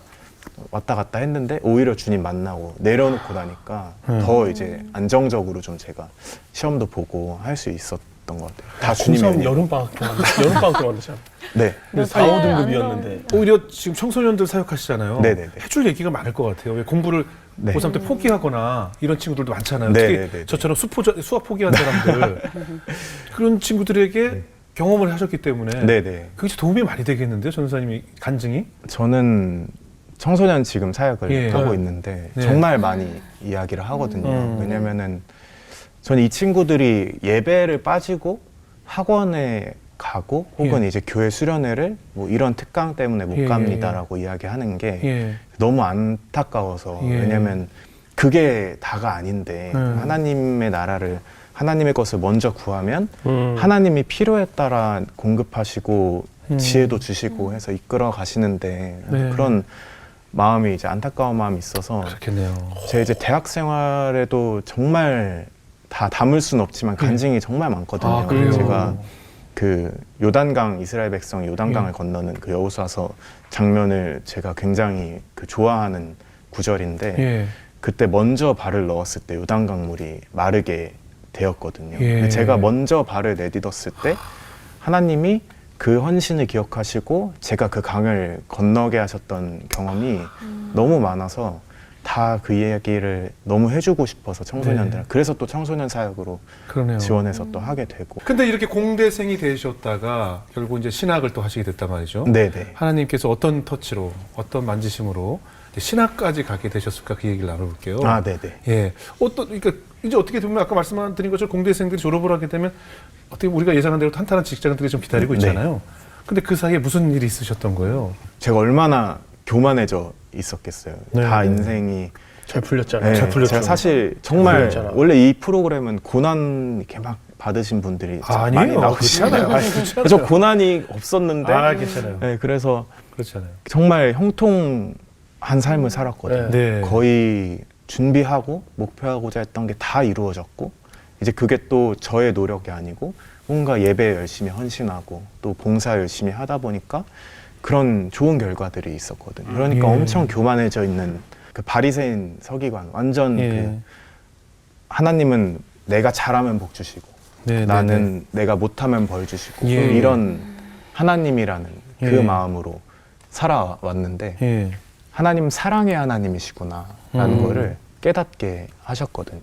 Speaker 4: 왔다 갔다 했는데 오히려 주님 만나고 내려놓고 나니까 더 이제 안정적으로 좀 제가 시험도 보고 할 수 있었던 것 같아요. 다 주님의
Speaker 3: 고3
Speaker 4: 은혜.
Speaker 3: 여름방학 동안 했잖아.
Speaker 4: 네.
Speaker 3: 근데 4, 5등급이었는데.
Speaker 1: 오히려 지금 청소년들 사역하시잖아요.
Speaker 4: 네네네.
Speaker 1: 해줄 얘기가 많을 것 같아요. 왜 공부를
Speaker 4: 네.
Speaker 1: 고3 때 포기하거나 이런 친구들도 많잖아요.
Speaker 4: 네네네네.
Speaker 1: 특히 저처럼 수학 포기한 사람들 그런 친구들에게 경험을 하셨기 때문에
Speaker 4: 네네.
Speaker 1: 그게 도움이 많이 되겠는데요, 전사님이 간증이?
Speaker 4: 저는 청소년 지금 사역을
Speaker 1: 예.
Speaker 4: 하고 있는데
Speaker 1: 네.
Speaker 4: 정말 많이 이야기를 하거든요. 왜냐면은 저는 이 친구들이 예배를 빠지고 학원에 가고 혹은
Speaker 1: 예.
Speaker 4: 이제 교회 수련회를 뭐 이런 특강 때문에 못
Speaker 1: 예,
Speaker 4: 갑니다라고 이야기하는 게
Speaker 1: 예.
Speaker 4: 너무 안타까워서
Speaker 1: 예.
Speaker 4: 왜냐면 그게 다가 아닌데 하나님의 나라를 하나님의 것을 먼저 구하면 하나님이 필요에 따라 공급하시고 지혜도 주시고 해서 이끌어 가시는데
Speaker 1: 네.
Speaker 4: 그런 마음이 이제 안타까운 마음이 있어서
Speaker 1: 그렇겠네요.
Speaker 4: 제 이제 대학 생활에도 정말 다 담을 수는 없지만 간증이 정말 많거든요.
Speaker 1: 아, 그래요?
Speaker 4: 제가 그 요단강 이스라엘 백성이 요단강을 건너는 그 여호수아서 장면을 제가 굉장히 그 좋아하는 구절인데
Speaker 1: 예.
Speaker 4: 그때 먼저 발을 넣었을 때 요단강 물이 마르게 되었거든요.
Speaker 1: 예.
Speaker 4: 근데 제가 먼저 발을 내딛었을 때 하나님이 그 헌신을 기억하시고 제가 그 강을 건너게 하셨던 경험이 너무 많아서 다 그 이야기를 너무 해주고 싶어서 청소년들
Speaker 1: 네.
Speaker 4: 그래서 또 청소년 사역으로
Speaker 1: 그러네요.
Speaker 4: 지원해서 또 하게 되고
Speaker 1: 근데 이렇게 공대생이 되셨다가 결국 이제 신학을 또 하시게 됐단 말이죠.
Speaker 4: 네네.
Speaker 1: 하나님께서 어떤 터치로, 어떤 만지심으로 이제 신학까지 가게 되셨을까 그 얘기를 나눠볼게요.
Speaker 4: 아 네네.
Speaker 1: 예. 그러니까 이제 어떻게 보면 아까 말씀드린 것처럼 공대생들이 졸업을 하게 되면 어떻게 우리가 예상한 대로 탄탄한 직장들이 좀 기다리고 있잖아요. 근데 그 사이에 무슨 일이 있으셨던 거예요?
Speaker 4: 제가 얼마나 교만해져 있었겠어요.
Speaker 1: 네.
Speaker 4: 다 인생이
Speaker 3: 잘 풀렸잖아요.
Speaker 4: 네,
Speaker 3: 잘 풀렸죠.
Speaker 4: 제가 사실 정말
Speaker 3: 풀렸잖아.
Speaker 4: 원래 이 프로그램은 고난 이렇게 막 받으신 분들이 많이
Speaker 1: 아니에요.
Speaker 4: 나오시잖아요.
Speaker 1: 그렇지 않아요.
Speaker 4: 저 고난이 없었는데
Speaker 1: 괜찮아요.
Speaker 4: 네, 그래서
Speaker 1: 그렇잖아요.
Speaker 4: 정말 형통한 삶을 살았거든요.
Speaker 1: 네.
Speaker 4: 거의 준비하고 목표하고자 했던 게 다 이루어졌고 이제 그게 또 저의 노력이 아니고 뭔가 예배 열심히 헌신하고 또 봉사 열심히 하다 보니까 그런 좋은 결과들이 있었거든요. 그러니까
Speaker 1: 예.
Speaker 4: 엄청 교만해져 있는 그 바리새인 서기관 완전
Speaker 1: 예.
Speaker 4: 그 하나님은 내가 잘하면 복 주시고
Speaker 1: 네,
Speaker 4: 나는 내가 못하면 벌 주시고
Speaker 1: 예.
Speaker 4: 이런 하나님이라는 그
Speaker 1: 예.
Speaker 4: 마음으로 살아왔는데
Speaker 1: 예.
Speaker 4: 하나님 사랑의 하나님이시구나라는 거를 깨닫게 하셨거든요.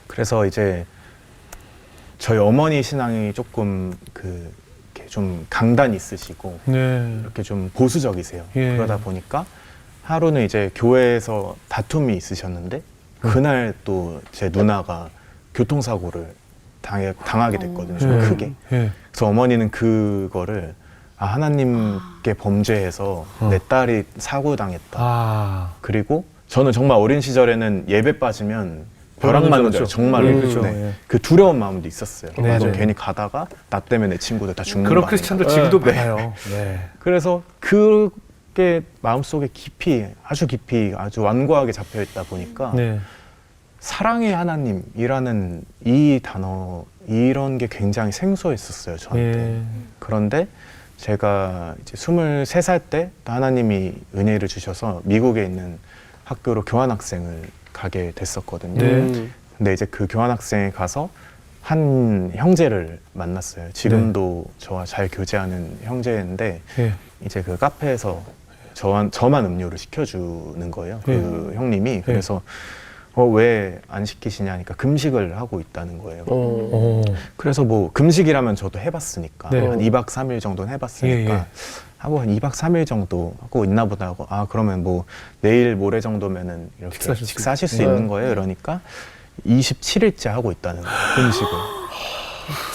Speaker 4: 그래서 이제 저희 어머니 신앙이 조금 그 이렇게 좀 강단 있으시고
Speaker 1: 네.
Speaker 4: 이렇게 좀 보수적이세요.
Speaker 1: 예.
Speaker 4: 그러다 보니까 하루는 이제 교회에서 다툼이 있으셨는데 그날 또 제 누나가 교통사고를 당하게 됐거든요. 좀
Speaker 1: 예.
Speaker 4: 크게.
Speaker 1: 예.
Speaker 4: 그래서 어머니는 그거를 하나님께 범죄해서 내 딸이 사고 당했다.
Speaker 1: 아.
Speaker 4: 그리고 저는 정말 어린 시절에는 예배 빠지면 벼락 맞는 줄
Speaker 1: 줄 알았죠.
Speaker 4: 정말로
Speaker 1: 그렇죠.
Speaker 4: 네.
Speaker 1: 예.
Speaker 4: 그 두려운 마음도 있었어요.
Speaker 1: 네,
Speaker 4: 나도
Speaker 1: 네.
Speaker 4: 괜히 가다가 나 때문에 내 친구들 다 죽는
Speaker 1: 그런
Speaker 4: 거 아닌가.
Speaker 1: 크리스찬들 지금도
Speaker 4: 네.
Speaker 1: 많아요. 네.
Speaker 4: 그래서 그게 마음속에 깊이 아주 완고하게 잡혀 있다 보니까
Speaker 1: 네.
Speaker 4: 사랑의 하나님이라는 이 단어 이런 게 굉장히 생소했었어요 저한테.
Speaker 1: 예.
Speaker 4: 그런데 제가 이제 23살 때 하나님이 은혜를 주셔서 미국에 있는 학교로 교환학생을 가게 됐었거든요.
Speaker 1: 네.
Speaker 4: 근데 이제 그 교환학생에 가서 한 형제를 만났어요. 지금도 저와 잘 교제하는 형제인데
Speaker 1: 예.
Speaker 4: 이제 그 카페에서 저만 음료를 시켜주는 거예요. 그 형님이. 그래서 왜 안 시키시냐니까 금식을 하고 있다는 거예요.
Speaker 1: 오.
Speaker 4: 그래서 뭐 금식이라면 저도 해봤으니까
Speaker 1: 네.
Speaker 4: 한 2박 3일 정도는 해봤으니까
Speaker 1: 예, 예.
Speaker 4: 하고 한 2박 3일 정도 하고 있나 보다 하고 그러면 뭐 내일 모레 정도면은 이렇게
Speaker 1: 식사하실 수
Speaker 4: 식사하실 수
Speaker 3: 있-
Speaker 4: 있는 거예요. 그러니까 27일째 하고 있다는 거예요. 금식을.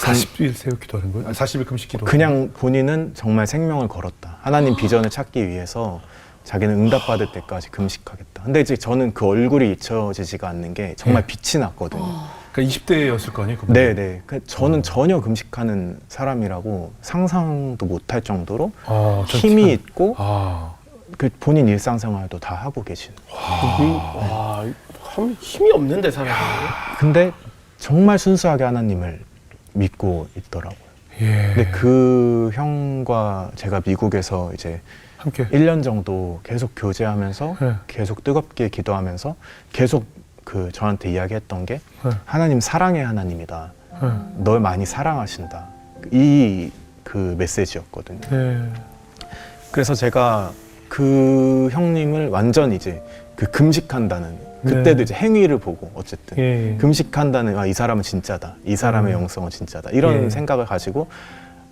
Speaker 1: 40일 새우 기도하는 거예요? 40일 금식 기도.
Speaker 4: 그냥 본인은 정말 생명을 걸었다. 하나님 비전을 찾기 위해서 자기는 응답받을 때까지 금식하겠다. 근데 이제 저는 그 얼굴이 잊혀지지가 않는 게 정말 빛이 났거든요.
Speaker 1: 그러니까 20대였을 거 아니에요?
Speaker 4: 네네. 저는 전혀 금식하는 사람이라고 상상도 못할 정도로 힘이 있고 그 본인 일상생활도 다 하고 계신.
Speaker 3: 와, 힘이 없는데 사람이.
Speaker 4: 근데 정말 순수하게 하나님을 믿고 있더라고요.
Speaker 1: 예.
Speaker 4: 근데 그 형과 제가 미국에서 이제
Speaker 1: 함께
Speaker 4: 1년 정도 계속 교제하면서
Speaker 1: 네.
Speaker 4: 계속 뜨겁게 기도하면서 계속 그 저한테 이야기했던 게
Speaker 1: 네.
Speaker 4: 하나님 사랑의 하나님이다.
Speaker 1: 네.
Speaker 4: 널 많이 사랑하신다. 이 그 메시지였거든요.
Speaker 1: 네.
Speaker 4: 그래서 제가 그 형님을 완전 이제 그 금식한다는 그때도
Speaker 1: 네.
Speaker 4: 이제 행위를 보고 어쨌든
Speaker 1: 예.
Speaker 4: 금식한다는 이 사람은 진짜다. 이 사람의 영성은 진짜다. 이런
Speaker 1: 예.
Speaker 4: 생각을 가지고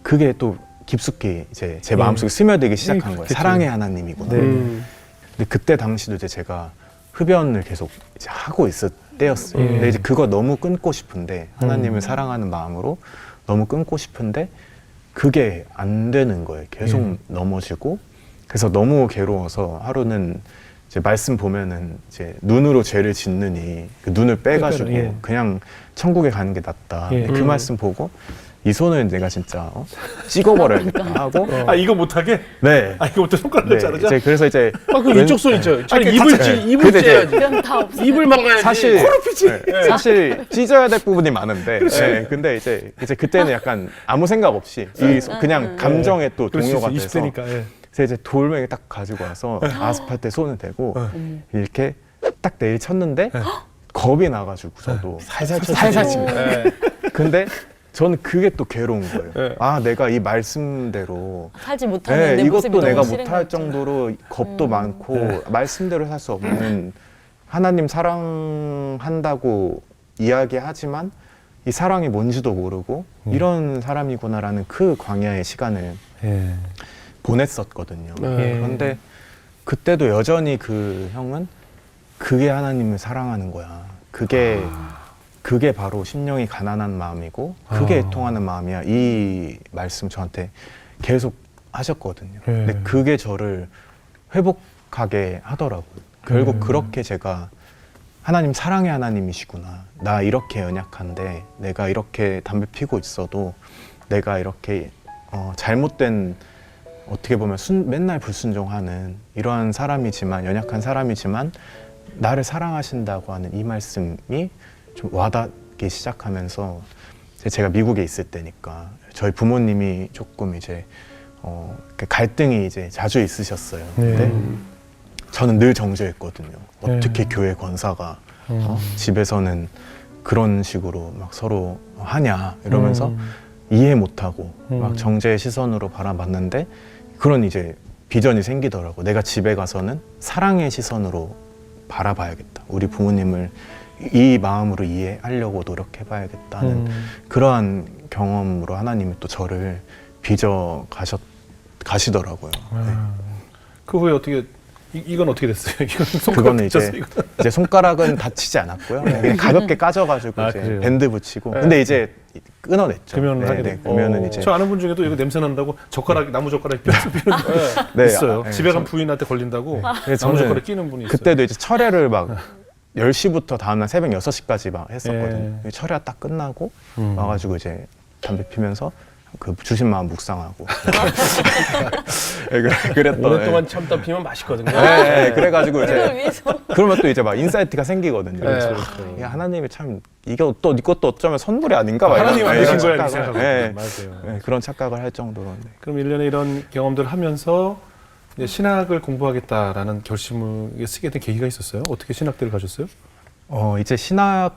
Speaker 4: 그게 또 깊숙이 이제 제
Speaker 1: 예.
Speaker 4: 마음속에 스며들기 시작한 거예요.
Speaker 1: 그렇겠죠.
Speaker 4: 사랑의 하나님이구나.
Speaker 1: 네.
Speaker 4: 근데 그때 당시도 이제 제가 흡연을 계속 이제 하고 있을 때였어요.
Speaker 1: 예.
Speaker 4: 근데 이제 그거 너무 끊고 싶은데 하나님을 사랑하는 마음으로 너무 끊고 싶은데 그게 안 되는 거예요. 계속
Speaker 1: 예.
Speaker 4: 넘어지고 그래서 너무 괴로워서 하루는 이제 말씀 보면은 이제 눈으로 죄를 짓느니 그 눈을 빼가지고
Speaker 1: 예.
Speaker 4: 그냥 천국에 가는 게 낫다.
Speaker 1: 예.
Speaker 4: 그 말씀 보고 이 손을 내가 진짜 찍어버려야겠다 하고
Speaker 1: 이거 못하게?
Speaker 4: 네.
Speaker 1: 이거 못해 손가락을
Speaker 4: 네,
Speaker 1: 자르자?
Speaker 4: 이제 그래서 이제
Speaker 3: 그 왼쪽 손 있죠. 자기
Speaker 4: 아니,
Speaker 3: 입을
Speaker 4: 네.
Speaker 3: 입을
Speaker 4: 근데 이제
Speaker 3: 째야지.
Speaker 2: 그럼 다 없어.
Speaker 3: 입을 막아야지.
Speaker 4: 사실
Speaker 1: 코르피지.
Speaker 4: 네, 사실 찢어야 될 부분이 많은데 네, 근데 이제 그때는 약간 아무 생각 없이 그냥 감정에 또 동요가
Speaker 1: 그렇지,
Speaker 4: 돼서
Speaker 1: 20대니까. 예.
Speaker 4: 그래서 이제 돌멩이 딱 가지고 와서 아스팔트에 손을 대고 이렇게 딱 내일 쳤는데 겁이 나가지고 저도
Speaker 3: 살살
Speaker 4: 살살 칩니다.
Speaker 3: 네.
Speaker 4: 근데 저는 그게 또 괴로운 거예요.
Speaker 3: 네.
Speaker 4: 내가 이 말씀대로
Speaker 2: 살지 못하는 내 모습이
Speaker 4: 이것도
Speaker 2: 너무
Speaker 4: 내가
Speaker 2: 싫은
Speaker 4: 못할
Speaker 2: 거죠.
Speaker 4: 정도로 겁도 많고 말씀대로 살 수 없는 하나님 사랑한다고 이야기하지만 이 사랑이 뭔지도 모르고 이런 사람이구나라는 그 광야의 시간을
Speaker 1: 예.
Speaker 4: 보냈었거든요.
Speaker 3: 네.
Speaker 4: 그런데 그때도 여전히 그 형은 그게 하나님을 사랑하는 거야. 그게 바로 심령이 가난한 마음이고 그게 애통하는 마음이야. 이 말씀 저한테 계속 하셨거든요. 근데 그게 저를 회복하게 하더라고요. 결국 그렇게 제가 하나님 사랑의 하나님이시구나. 나 이렇게 연약한데 내가 이렇게 담배 피고 있어도 내가 이렇게 잘못된 어떻게 보면 맨날 불순종하는 이러한 사람이지만 연약한 사람이지만 나를 사랑하신다고 하는 이 말씀이 좀 와닿기 시작하면서 제가 미국에 있을 때니까 저희 부모님이 조금 이제 갈등이 이제 자주 있으셨어요. 근데 저는 늘 정죄했거든요. 어떻게 교회 권사가 집에서는 그런 식으로 막 서로 하냐 이러면서 이해 못하고 막 정죄의 시선으로 바라봤는데 그런 이제 비전이 생기더라고. 내가 집에 가서는 사랑의 시선으로 바라봐야겠다. 우리 부모님을 이 마음으로 이해하려고 노력해봐야겠다는 그러한 경험으로 하나님이 또 저를 빚어 가시더라고요. 네.
Speaker 1: 그 후에 어떻게 이건 어떻게 됐어요? 이건 손가락
Speaker 4: 그거는
Speaker 1: 다쳤어요, 이거?
Speaker 4: 이제 손가락은 다치지 않았고요. 그냥 가볍게 까져가지고 이제
Speaker 1: 그래요?
Speaker 4: 밴드 붙이고. 근데 이제 끊어냈죠.
Speaker 1: 금연을 하게
Speaker 4: 네,
Speaker 1: 됐고.
Speaker 4: 금연은 이제
Speaker 1: 저 아는 분 중에도 이거 냄새 난다고 젓가락 나무 젓가락 끼워서 피는 분
Speaker 4: 네,
Speaker 1: 있어요.
Speaker 4: 네,
Speaker 1: 집에 간 부인한테 걸린다고
Speaker 4: 그래서
Speaker 1: 나무
Speaker 4: 저는
Speaker 1: 젓가락 끼는 분이 있어요.
Speaker 4: 그때도 이제 철회를 막 10시부터 다음날 새벽 6시까지 막 했었거든요.
Speaker 1: 예.
Speaker 4: 철회가 딱 끝나고 와가지고 이제 담배 피면서 그 주신 마음 묵상하고 그랬던
Speaker 3: 오랫동안 참다 피면 맛있거든요.
Speaker 4: 그래가지고
Speaker 2: 그걸
Speaker 4: 이제
Speaker 2: 위해서
Speaker 4: 그러면 또 이제 막 인사이트가 생기거든요.
Speaker 3: 그렇죠,
Speaker 4: 아,
Speaker 3: 그렇죠.
Speaker 4: 야, 하나님이 참 이게 또 이것도 어쩌면 선물이 아닌가 봐.
Speaker 1: 하나님 안
Speaker 4: 이런
Speaker 1: 주신 거야, 이
Speaker 4: 착각을,
Speaker 1: 생각을.
Speaker 4: 예,
Speaker 1: 맞아요.
Speaker 4: 예, 그런 착각을 할 정도로. 네.
Speaker 1: 그럼 1년에 이런 경험들을 하면서 이제 신학을 공부하겠다라는 결심을 쓰게 된 계기가 있었어요? 어떻게 신학대를 가셨어요?
Speaker 4: 이제 신학을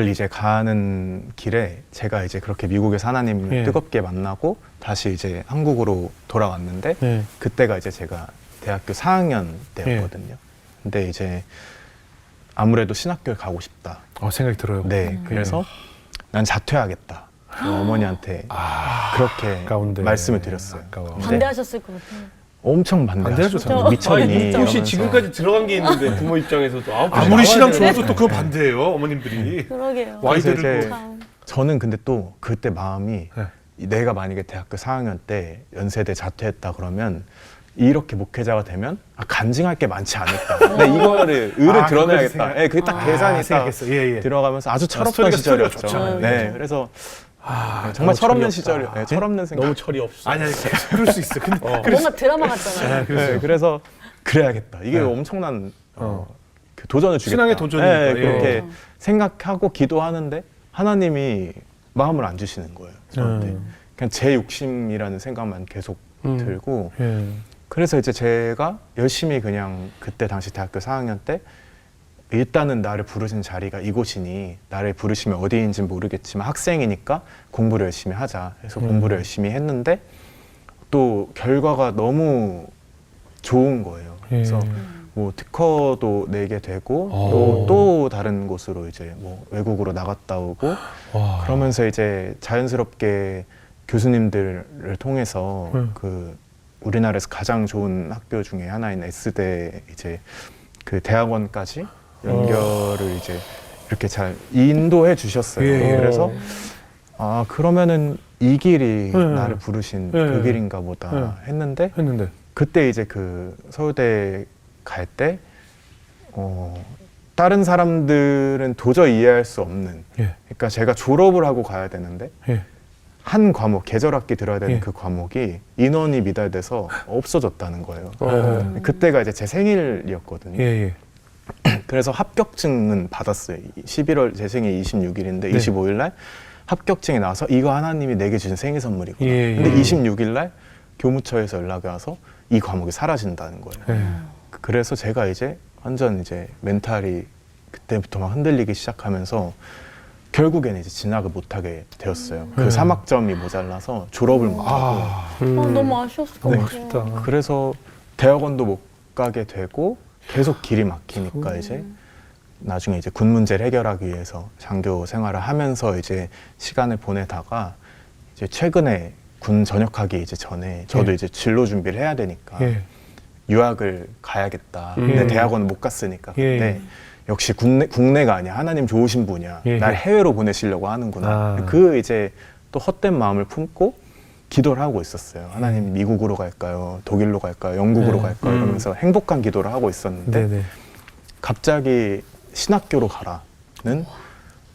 Speaker 4: 이제 가는 길에 제가 이제 그렇게 미국에서 하나님을
Speaker 1: 예.
Speaker 4: 뜨겁게 만나고 다시 이제 한국으로 돌아왔는데
Speaker 1: 네.
Speaker 4: 그때가 이제 제가 대학교 4학년 때였거든요. 근데 이제 아무래도 신학교에 가고 싶다.
Speaker 1: 생각이 들어요.
Speaker 4: 네, 그래서 난 자퇴하겠다. 어머니한테 그렇게
Speaker 1: 가운데
Speaker 4: 말씀을 드렸어요.
Speaker 1: 아까워.
Speaker 4: 근데
Speaker 2: 반대하셨을 것 같아요.
Speaker 4: 엄청
Speaker 1: 반대하죠,
Speaker 4: 반대하셨죠. 미쳤니?
Speaker 3: 혹시
Speaker 4: 이러면서.
Speaker 3: 지금까지 들어간 게 있는데 부모 입장에서도
Speaker 1: 아무리 신앙
Speaker 3: 좋아
Speaker 1: 좋아도 또 그거 반대예요, 어머님들이.
Speaker 2: 그러게요.
Speaker 4: 그래서
Speaker 1: 와이드를
Speaker 4: 이제
Speaker 2: 참.
Speaker 4: 저는 근데 또 그때 마음이
Speaker 1: 네.
Speaker 4: 내가 만약에 대학교 4학년 때 연세대 자퇴했다 그러면 이렇게 목회자가 되면 간증할 게 많지 않을까. 네, 이거를 의를 드러내야겠다. 네, 그게 딱 계산이 딱
Speaker 1: 생각했어. 예.
Speaker 4: 들어가면서 아주 철없던
Speaker 1: 스토리가
Speaker 4: 시절이었죠.
Speaker 1: 좋죠.
Speaker 4: 네, 그래서 정말 철없는 시절이에요. 네, 철없는 생각.
Speaker 3: 너무 철이 없어.
Speaker 1: 아니 그럴 수 있어. 근데
Speaker 2: 뭔가 드라마 같잖아요.
Speaker 4: 네, 그래서 그래야겠다. 이게
Speaker 1: 네.
Speaker 4: 엄청난 그 도전을 주겠다.
Speaker 1: 신앙의 도전이니까.
Speaker 4: 네,
Speaker 1: 예.
Speaker 4: 그렇게 생각하고 기도하는데 하나님이 마음을 안 주시는 거예요. 저한테. 그냥 제 욕심이라는 생각만 계속 들고
Speaker 1: 예.
Speaker 4: 그래서 이제 제가 열심히 그냥 그때 당시 대학교 4학년 때 일단은 나를 부르신 자리가 이곳이니 나를 부르시면 어디인지 모르겠지만 학생이니까 공부를 열심히 하자. 그래서 공부를 열심히 했는데 또 결과가 너무 좋은 거예요. 그래서 뭐 특허도 내게 되고 또 다른 곳으로 이제 뭐 외국으로 나갔다 오고
Speaker 1: 와.
Speaker 4: 그러면서 이제 자연스럽게 교수님들을 통해서 그 우리나라에서 가장 좋은 학교 중에 하나인 S대 이제 그 대학원까지 연결을 이제 이렇게 잘 인도해 주셨어요.
Speaker 1: 예.
Speaker 4: 그래서 아 그러면은 이 길이
Speaker 1: 예.
Speaker 4: 나를 부르신
Speaker 1: 예.
Speaker 4: 그 길인가 보다 했는데 그때 이제 그 서울대 갈 때 다른 사람들은 도저히 이해할 수 없는
Speaker 1: 예.
Speaker 4: 그러니까 제가 졸업을 하고 가야 되는데
Speaker 1: 예.
Speaker 4: 한 과목 계절학기 들어야 되는
Speaker 1: 예.
Speaker 4: 그 과목이 인원이 미달돼서 없어졌다는 거예요. 그때가 이제 제 생일이었거든요.
Speaker 1: 예.
Speaker 4: 그래서 합격증은 받았어요. 11월 제 생일 26일인데
Speaker 1: 네.
Speaker 4: 25일 날 합격증이 나와서 이거 하나님이 내게 주신 생일 선물이구나.
Speaker 1: 예.
Speaker 4: 근데 26일 날 교무처에서 연락이 와서 이 과목이 사라진다는 거예요.
Speaker 1: 예.
Speaker 4: 그래서 제가 이제 완전 이제 멘탈이 그때부터 막 흔들리기 시작하면서 결국에는 이제 진학을 못하게 되었어요. 그 3학점이 모자라서 졸업을 못하고
Speaker 2: 너무 아쉬웠을 것
Speaker 4: 네.
Speaker 2: 같아요.
Speaker 4: 그래서 대학원도 못 가게 되고 계속 길이 막히니까 이제 나중에 이제 군 문제를 해결하기 위해서 장교 생활을 하면서 이제 시간을 보내다가 이제 최근에 군 전역하기 이제 전에 저도 이제 진로 준비를 해야 되니까 유학을 가야겠다. 근데 대학원은 못 갔으니까. 근데 역시 국내가 아니야. 하나님 좋으신 분이야. 날 해외로 보내시려고 하는구나. 그 이제 또 헛된 마음을 품고 기도를 하고 있었어요. 하나님 미국으로 갈까요? 독일로 갈까요? 영국으로 갈까요? 이러면서 행복한 기도를 하고 있었는데 갑자기 신학교로 가라는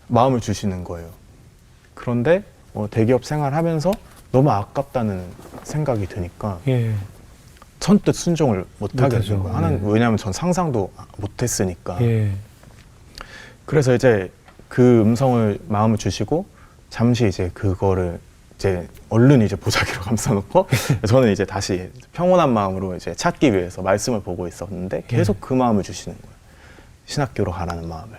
Speaker 4: 마음을 주시는 거예요. 그런데 대기업 생활하면서 너무 아깝다는 생각이 드니까 선뜻 순종을 못하게 된 거예요. 왜냐하면 전 상상도 못했으니까. 그래서 이제 그 음성을 마음을 주시고 잠시 이제 그거를 이제 얼른 이제 보자기로 감싸놓고 저는 이제 다시 평온한 마음으로 이제 찾기 위해서 말씀을 보고 있었는데 계속 그 마음을 주시는 거예요. 신학교로 가라는 마음을.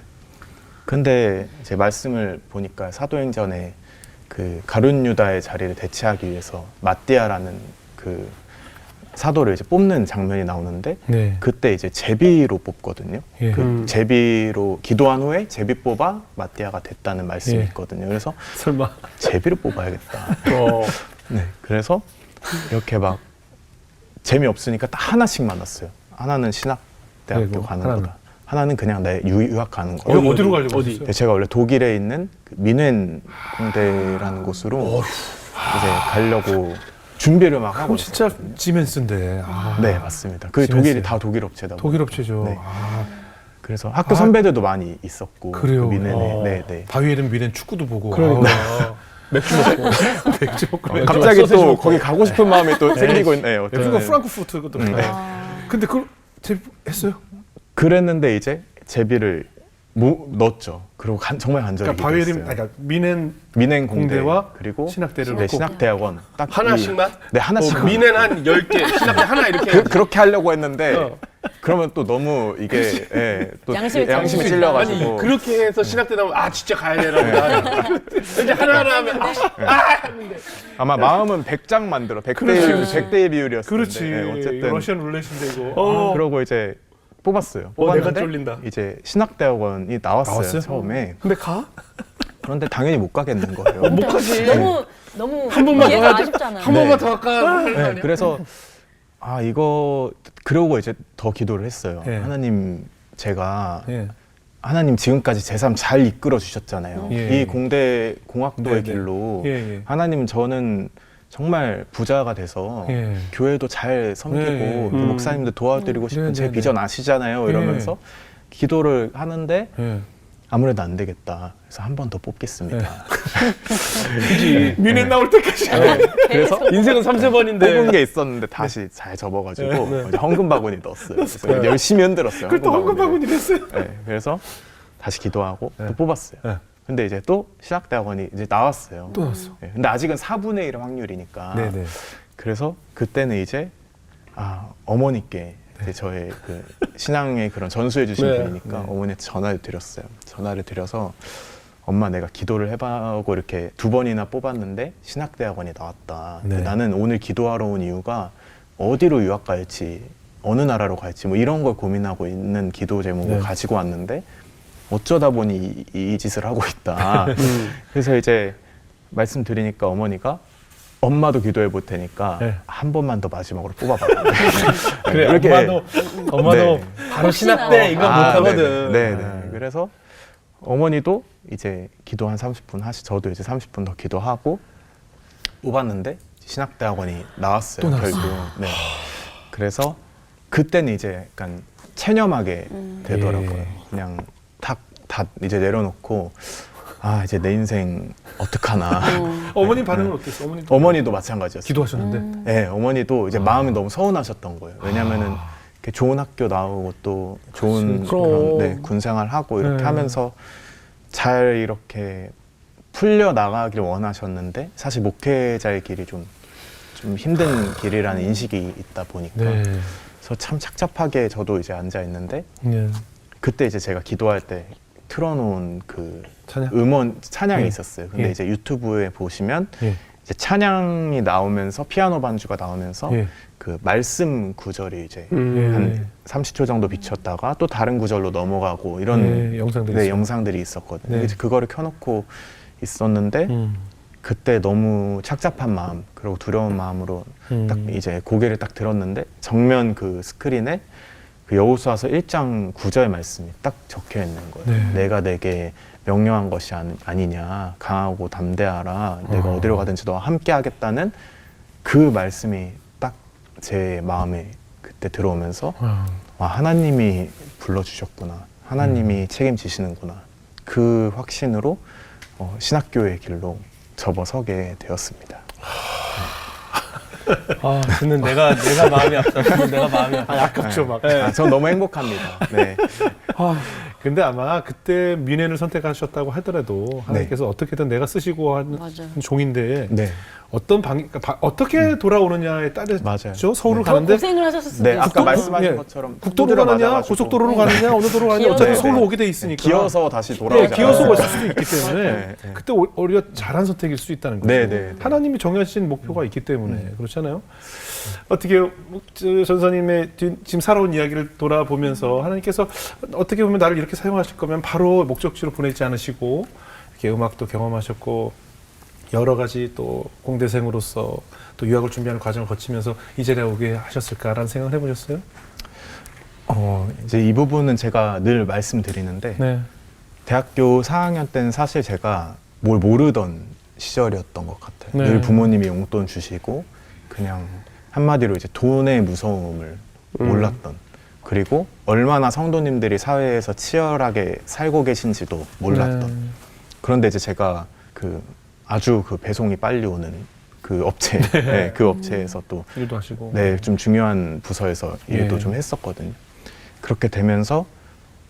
Speaker 4: 근데 제 말씀을 보니까 사도행전에 그 가룟 유다의 자리를 대체하기 위해서 마띠아라는 그 사도를 이제 뽑는 장면이 나오는데 그때 이제 제비로 뽑거든요. 그 제비로 기도한 후에 제비 뽑아 마띠아가 됐다는 말씀이 있거든요. 그래서
Speaker 1: 설마
Speaker 4: 제비를 뽑아야겠다. 네, 그래서 이렇게 막 재미없으니까 딱 하나씩 만났어요. 하나는 신학대학교 가는 거다. 하나는 그냥 내 유학 가는 거다.
Speaker 1: 어디로 가려고 했어요?
Speaker 4: 제가 원래 독일에 있는 그 미넨 공대라는 곳으로 이제 가려고 준비를 막 하고
Speaker 1: 진짜 지멘스인데.
Speaker 4: 네, 맞습니다. 그 독일이 다 독일 업체다.
Speaker 1: 독일 업체죠.
Speaker 4: 네. 그래서 학교 선배들도 많이 있었고
Speaker 1: 그래요.
Speaker 4: 그 미넨에. 네.
Speaker 1: 바이에른 미넨 축구도 보고.
Speaker 3: 그러니까 맥주 먹고
Speaker 1: 맥주 먹고.
Speaker 4: 갑자기
Speaker 3: 소세지
Speaker 4: 또
Speaker 3: 먹고.
Speaker 4: 거기 가고 싶은 마음이 또 생기고 있네요.
Speaker 1: 맥주가 프랑크푸르트 것도. 근데 그걸 했어요?
Speaker 4: 그랬는데 이제 제비를 넣었죠. 그리고 정말 간절히
Speaker 1: 그러니까 바이에른,
Speaker 4: 기도했어요.
Speaker 1: 그러니까
Speaker 4: 미넨 공대
Speaker 1: 공대와
Speaker 4: 그리고
Speaker 1: 신학대를
Speaker 4: 네,
Speaker 1: 넣고.
Speaker 4: 신학대학원 딱
Speaker 3: 하나씩만?
Speaker 4: 네, 하나씩.
Speaker 3: 미넨 한 10개, 신학대 하나 이렇게 해야지.
Speaker 4: 그렇게 하려고 했는데 그러면 또 너무 이게 또
Speaker 2: 양심이
Speaker 4: 찔려가지고
Speaker 3: 아니 그렇게 해서 신학대 나오면 아 진짜 가야 되나 보다. 이제 하나하나 하면 하는데
Speaker 4: 아마 마음은 100장 만들어 100대 비율이었을
Speaker 1: 그렇지.
Speaker 4: 텐데 어쨌든
Speaker 1: 러시안 룰렛인데 이거.
Speaker 4: 그러고 이제 뽑았어요.
Speaker 3: 내가
Speaker 4: 뽑았는데
Speaker 3: 쫄린다.
Speaker 4: 이제 신학대학원이 나왔어요.
Speaker 1: 나왔어요?
Speaker 4: 처음에.
Speaker 3: 근데 가?
Speaker 4: 그런데 당연히 못 가겠는 거예요.
Speaker 3: 못 가지.
Speaker 2: 너무
Speaker 3: 한 번만 더
Speaker 2: 이해가
Speaker 3: 해야 돼.
Speaker 2: 아쉽잖아요.
Speaker 3: 한 번만 더 할까?
Speaker 4: 네, 그래서 이거 그러고 이제 더 기도를 했어요. 하나님 제가 하나님 지금까지 제 삶 잘 이끌어 주셨잖아요. 이 공대 공학도의 길로 하나님 저는 정말 부자가 돼서
Speaker 1: 예.
Speaker 4: 교회도 잘 섬기고
Speaker 1: 예.
Speaker 4: 목사님들 도와드리고 싶은 제
Speaker 1: 네, 네,
Speaker 4: 비전 아시잖아요 이러면서 기도를 하는데
Speaker 1: 예.
Speaker 4: 아무래도 안 되겠다. 그래서 한 번 더 뽑겠습니다.
Speaker 3: 그지.
Speaker 1: 미네 나올 때까지.
Speaker 4: 그래서
Speaker 3: 인생은 3세번인데.
Speaker 4: 뽑은 게 있었는데 다시 잘 접어가지고 이제 헌금 바구니 넣었어요. 그래서 열심히 흔들었어요.
Speaker 1: 그걸 또 헌금 바구니 됐어요.
Speaker 4: 네, 그래서 다시 기도하고
Speaker 1: 네.
Speaker 4: 또 뽑았어요.
Speaker 1: 네.
Speaker 4: 근데 이제 또 신학대학원이 이제 나왔어요.
Speaker 1: 또 나왔어.
Speaker 4: 네, 근데 아직은 4분의 1 확률이니까.
Speaker 1: 네네.
Speaker 4: 그래서 그때는 이제 어머니께 이제 저의 그 신앙의 그런 전수해 주신
Speaker 3: 네.
Speaker 4: 분이니까
Speaker 1: 네.
Speaker 4: 어머니한테 전화를 드렸어요. 전화를 드려서 엄마 내가 기도를 해보고 이렇게 2번이나 뽑았는데 신학대학원이 나왔다.
Speaker 1: 네.
Speaker 4: 나는 오늘 기도하러 온 이유가 어디로 유학 갈지 어느 나라로 갈지 뭐 이런 걸 고민하고 있는 기도 제목을
Speaker 1: 네.
Speaker 4: 가지고 왔는데 어쩌다 보니 이 짓을 하고 있다. 그래서 이제 말씀드리니까 어머니가 엄마도 기도해 볼 테니까
Speaker 1: 네.
Speaker 4: 한 번만 더 마지막으로 뽑아봐.
Speaker 3: 그래,
Speaker 4: 이렇게
Speaker 3: 엄마도
Speaker 4: 네.
Speaker 3: 바로
Speaker 2: 혹시나.
Speaker 3: 신학대 이거 못하거든.
Speaker 4: 네네. 그래서 어머니도 이제 기도 한 30분 저도 이제 30분 더 기도하고 뽑았는데 신학대학원이 나왔어요.
Speaker 1: 또 나왔어.
Speaker 4: 결국. 네. 그래서 그때는 이제 약간 체념하게 되더라고요.
Speaker 1: 예.
Speaker 4: 그냥 다 이제 내려놓고 이제 내 인생 어떡하나.
Speaker 1: 어머님 반응은 어땠어?
Speaker 4: 어머니도 마찬가지였어요.
Speaker 1: 기도하셨는데.
Speaker 4: 네, 어머니도 이제 마음이 너무 서운하셨던 거예요. 왜냐면은 이렇게 좋은 학교 나오고 또 좋은
Speaker 3: 그럼.
Speaker 4: 그런 군생활 하고 이렇게
Speaker 1: 네.
Speaker 4: 하면서 잘 이렇게 풀려 나가길 원하셨는데 사실 목회자의 길이 좀 힘든 길이라는 인식이 있다 보니까
Speaker 1: 네.
Speaker 4: 그래서 참 착잡하게 저도 이제 앉아 있는데
Speaker 1: 네.
Speaker 4: 그때 이제 제가 기도할 때 틀어놓은 그
Speaker 1: 찬양?
Speaker 4: 찬양이
Speaker 1: 예.
Speaker 4: 있었어요. 근데
Speaker 1: 예.
Speaker 4: 이제 유튜브에 보시면
Speaker 1: 예.
Speaker 4: 이제 찬양이 나오면서 피아노 반주가 나오면서
Speaker 1: 예.
Speaker 4: 그 말씀 구절이 이제
Speaker 1: 예.
Speaker 4: 한 30초 정도 비쳤다가 또 다른 구절로 넘어가고 이런
Speaker 1: 예, 영상들이
Speaker 4: 네,
Speaker 1: 있어요.
Speaker 4: 영상들이 있었거든요.
Speaker 1: 네.
Speaker 4: 이제 그거를 켜놓고 있었는데 그때 너무 착잡한 마음 그리고 두려운 마음으로 딱 이제 고개를 딱 들었는데 정면 그 스크린에 그 여호수아서 1장 9절 말씀이 딱 적혀 있는 거예요.
Speaker 1: 네.
Speaker 4: 내가 내게 명령한 것이 아니냐 강하고 담대하라 내가 어디로 가든지 너와 함께 하겠다는 그 말씀이 딱 제 마음에 그때 들어오면서 하나님이 불러주셨구나 하나님이 책임지시는구나 그 확신으로 신학교의 길로 접어서게 되었습니다.
Speaker 3: 듣는 내가 마음이 아프다. 듣는 내가 마음이 아프다.
Speaker 1: 아깝죠 막.
Speaker 4: 전 너무 행복합니다. 네.
Speaker 1: 근데 아마 그때 민회를 선택하셨다고 하더라도 하나님께서 어떻게든 내가 쓰시고 한
Speaker 2: 맞아요.
Speaker 1: 종인데
Speaker 4: 네.
Speaker 1: 어떤 그러니까 어떻게 돌아오느냐에 따라서
Speaker 4: 맞아요.
Speaker 1: 서울을
Speaker 4: 네.
Speaker 2: 더
Speaker 1: 가는데
Speaker 2: 고생을 하셨을 수도
Speaker 4: 네,
Speaker 2: 있어요.
Speaker 4: 아까 말씀하신
Speaker 1: 예.
Speaker 4: 것처럼
Speaker 1: 국도로
Speaker 4: 두드려
Speaker 1: 가느냐
Speaker 4: 맞아가지고
Speaker 1: 고속도로로 가느냐 어느 도로 가느냐 어차피
Speaker 2: 기어서.
Speaker 1: 서울로
Speaker 4: 네.
Speaker 1: 오게 돼 있으니까
Speaker 4: 기어서 다시
Speaker 1: 네,
Speaker 4: 돌아오잖아요.
Speaker 1: 기어서 올 수도 있기 때문에
Speaker 4: 네, 네.
Speaker 1: 그때 오히려 잘한 선택일 수 있다는 거죠.
Speaker 4: 네, 네, 네.
Speaker 1: 하나님이 정하신 목표가 있기 때문에 그렇잖아요. 어떻게 전사님의 지금 살아온 이야기를 돌아보면서 하나님께서 어떻게 보면 나를 이렇게 사용하실 거면 바로 목적지로 보내지 않으시고 이렇게 음악도 경험하셨고 여러 가지 또 공대생으로서 또 유학을 준비하는 과정을 거치면서 이 자리에 오게 하셨을까라는 생각을 해보셨어요?
Speaker 4: 이제 이 부분은 제가 늘 말씀드리는데
Speaker 1: 네.
Speaker 4: 대학교 4학년 때는 사실 제가 뭘 모르던 시절이었던 것 같아요.
Speaker 1: 네.
Speaker 4: 늘 부모님이 용돈 주시고 그냥 한마디로 이제 돈의 무서움을 몰랐던 그리고 얼마나 성도님들이 사회에서 치열하게 살고 계신지도 몰랐던
Speaker 1: 네.
Speaker 4: 그런데 이제 제가 아주 배송이 빨리 오는 그 업체 네, 그 업체에서 또
Speaker 1: 일도 하시고
Speaker 4: 네, 좀 중요한 부서에서 일도
Speaker 1: 예.
Speaker 4: 좀 했었거든요. 그렇게 되면서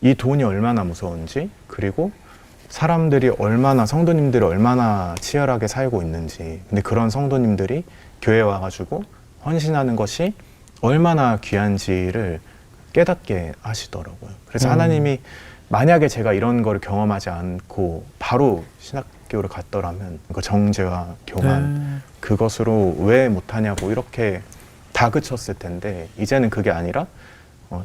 Speaker 4: 이 돈이 얼마나 무서운지 그리고 사람들이 성도님들이 얼마나 치열하게 살고 있는지 근데 그런 성도님들이 교회에 와가지고 헌신하는 것이 얼마나 귀한지를 깨닫게 하시더라고요. 그래서 하나님이 만약에 제가 이런 거를 경험하지 않고 바로 신학교를 갔더라면 그 정죄와 교만 그것으로 왜 못하냐고 이렇게 다그쳤을 텐데 이제는 그게 아니라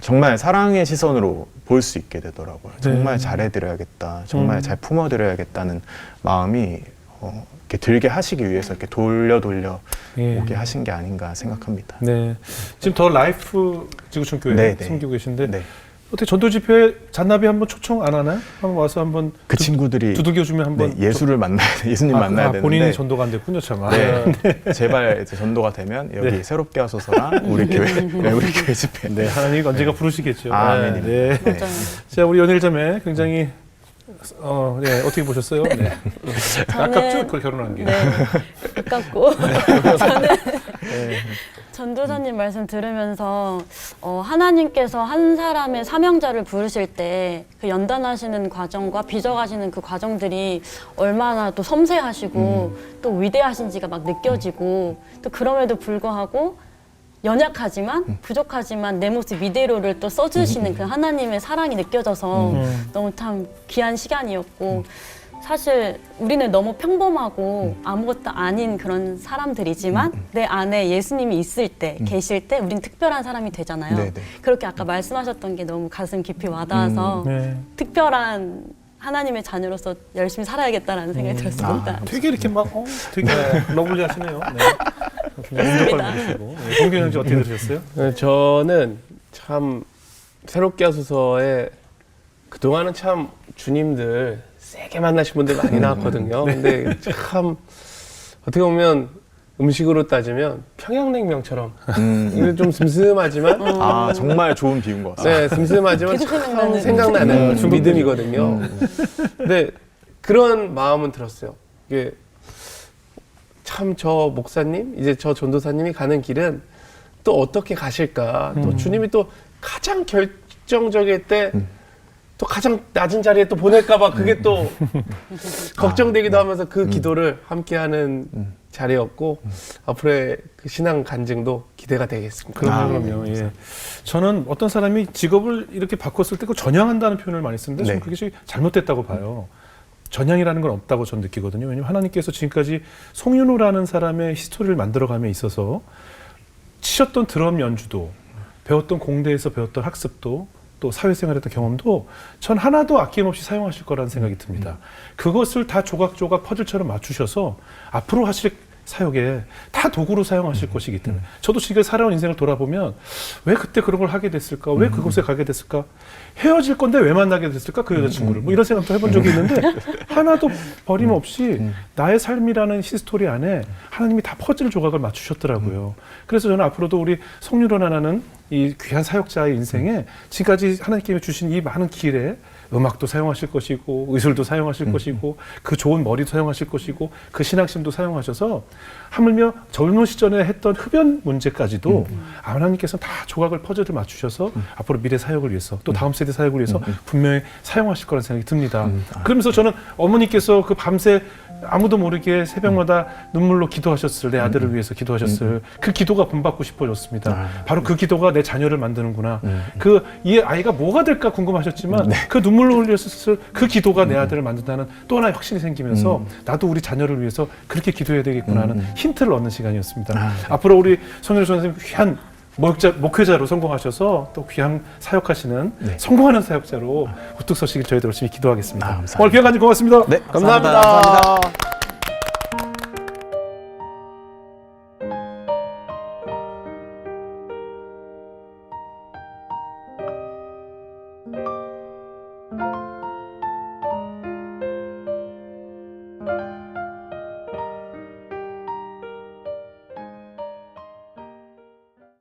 Speaker 4: 정말 사랑의 시선으로 볼 수 있게 되더라고요. 정말 잘해드려야겠다. 정말 잘 품어드려야겠다는 마음이 이렇게 들게 하시기 위해서 이렇게 돌려 오게 하신 게 아닌가 생각합니다.
Speaker 1: 네. 지금 더 라이프 지구촌 교회
Speaker 4: 네, 네.
Speaker 1: 섬기고 계신데
Speaker 4: 네.
Speaker 1: 어떻게 전도 집회에 잔나비 한번 초청 안 하나요? 한번 와서 한번
Speaker 4: 그 친구들이
Speaker 1: 두들겨주면 한번
Speaker 4: 네, 예수를 만나야 예수님 만나야 되는데
Speaker 1: 본인이 전도가 안 됐군요, 참.
Speaker 4: 네, 제발 이제 전도가 되면 여기
Speaker 1: 네.
Speaker 4: 새롭게 하소서랑 우리 교회 네, 우리 교회 집회.
Speaker 1: 네, 하나님이 언젠가 부르시겠죠.
Speaker 4: 아멘입니다.
Speaker 1: 네.
Speaker 2: 맞아요.
Speaker 1: 자, 우리 연일자매 굉장히 네, 어떻게 보셨어요? 네. 아깝죠? 그걸 결혼한 게.
Speaker 2: 네, 아깝고 저는
Speaker 1: 네.
Speaker 2: 전도사님 말씀 들으면서 하나님께서 한 사람의 사명자를 부르실 때 그 연단하시는 과정과 빚어가시는 그 과정들이 얼마나 또 섬세하시고 또 위대하신지가 막 느껴지고 또 그럼에도 불구하고 연약하지만 부족하지만 내 모습 이대로를 또 써주시는 그 하나님의 사랑이 느껴져서 너무 참 귀한 시간이었고 사실 우리는 너무 평범하고 아무것도 아닌 그런 사람들이지만 내 안에 예수님이 있을 때 계실 때 우린 특별한 사람이 되잖아요.
Speaker 4: 네네.
Speaker 2: 그렇게 아까 말씀하셨던 게 너무 가슴 깊이 와닿아서
Speaker 1: 네.
Speaker 2: 특별한 하나님의 자녀로서 열심히 살아야겠다라는 생각이 들었습니다.
Speaker 1: 되게 이렇게 막 되게 러블리하시네요. 네. 운동발 보시고. 동경 형제 어떻게 들으셨어요?
Speaker 3: 네, 저는 참 새롭게 하소서에 그동안은 참 주님들 세게 만나신 분들 많이 나왔거든요. 근데 참 어떻게 보면 음식으로 따지면 평양냉면처럼 이게 좀 슴슴하지만
Speaker 4: 아 정말 좋은 비유인 것 같습니다.
Speaker 3: 네, 슴슴하지만
Speaker 2: 계속
Speaker 3: 참
Speaker 2: 생각나는
Speaker 3: 생각나는 믿음이거든요. 근데 그런 마음은 들었어요. 이게 참 저 목사님, 이제 저 전도사님이 가는 길은 또 어떻게 가실까? 또 주님이 또 가장 결정적일 때 또 가장 낮은 자리에 또 보낼까봐 그게 또 걱정되기도 하면서 그 기도를 함께하는 자리였고 앞으로의 그 신앙 간증도 기대가 되겠습니다.
Speaker 1: 그럼요. 예. 저는 어떤 사람이 직업을 이렇게 바꿨을 때 그 전향한다는 표현을 많이 쓰는데 저는
Speaker 4: 네.
Speaker 1: 그게 잘못됐다고 봐요. 전향이라는 건 없다고 저는 느끼거든요. 왜냐하면 하나님께서 지금까지 송윤호라는 사람의 히스토리를 만들어감에 있어서 치셨던 드럼 연주도 배웠던 공대에서 배웠던 학습도 또 사회생활했던 경험도 전 하나도 아낌없이 사용하실 거라는 생각이 듭니다. 그것을 다 조각조각 퍼즐처럼 맞추셔서 앞으로 하실 사역에 다 도구로 사용하실 것이기 때문에 저도 지금 살아온 인생을 돌아보면 왜 그때 그런 걸 하게 됐을까? 왜 그곳에 가게 됐을까? 헤어질 건데 왜 만나게 됐을까? 그 여자친구를 뭐 이런 생각도 해본 적이 있는데 하나도 버림없이 나의 삶이라는 히스토리 안에 하나님이 다 퍼즐 조각을 맞추셨더라고요. 그래서 저는 앞으로도 우리 송유론 하나는 이 귀한 사역자의 인생에 지금까지 하나님께서 주신 이 많은 길에 음악도 사용하실 것이고 의술도 사용하실 것이고 그 좋은 머리도 사용하실 것이고 그 신앙심도 사용하셔서 하물며 젊은 시절에 했던 흡연 문제까지도 하나님께서 다 조각을 퍼즐을 맞추셔서 앞으로 미래 사역을 위해서 또 다음 세대 사역을 위해서 분명히 사용하실 거라는 생각이 듭니다. 그러면서 저는 어머니께서 그 밤새 아무도 모르게 새벽마다 눈물로 기도하셨을 내 아들을 위해서 기도하셨을 그 기도가 본받고 싶어졌습니다. 바로 그 기도가 내 자녀를 만드는구나. 그 이 아이가 뭐가 될까 궁금하셨지만 그 눈물로 흘렸을 그 기도가 내 아들을 만든다는 또 하나의 확신이 생기면서 나도 우리 자녀를 위해서 그렇게 기도해야 되겠구나 하는 힌트를 얻는 시간이었습니다. 앞으로 우리 송현우 선생님 귀한 목회자로 성공하셔서 또 귀한 사역하시는 성공하는 사역자로 우뚝 서시길 저희들 열심히 기도하겠습니다.
Speaker 4: 감사합니다.
Speaker 1: 오늘 귀한 간증 고맙습니다.
Speaker 4: 네,
Speaker 3: 감사합니다.
Speaker 4: 감사합니다.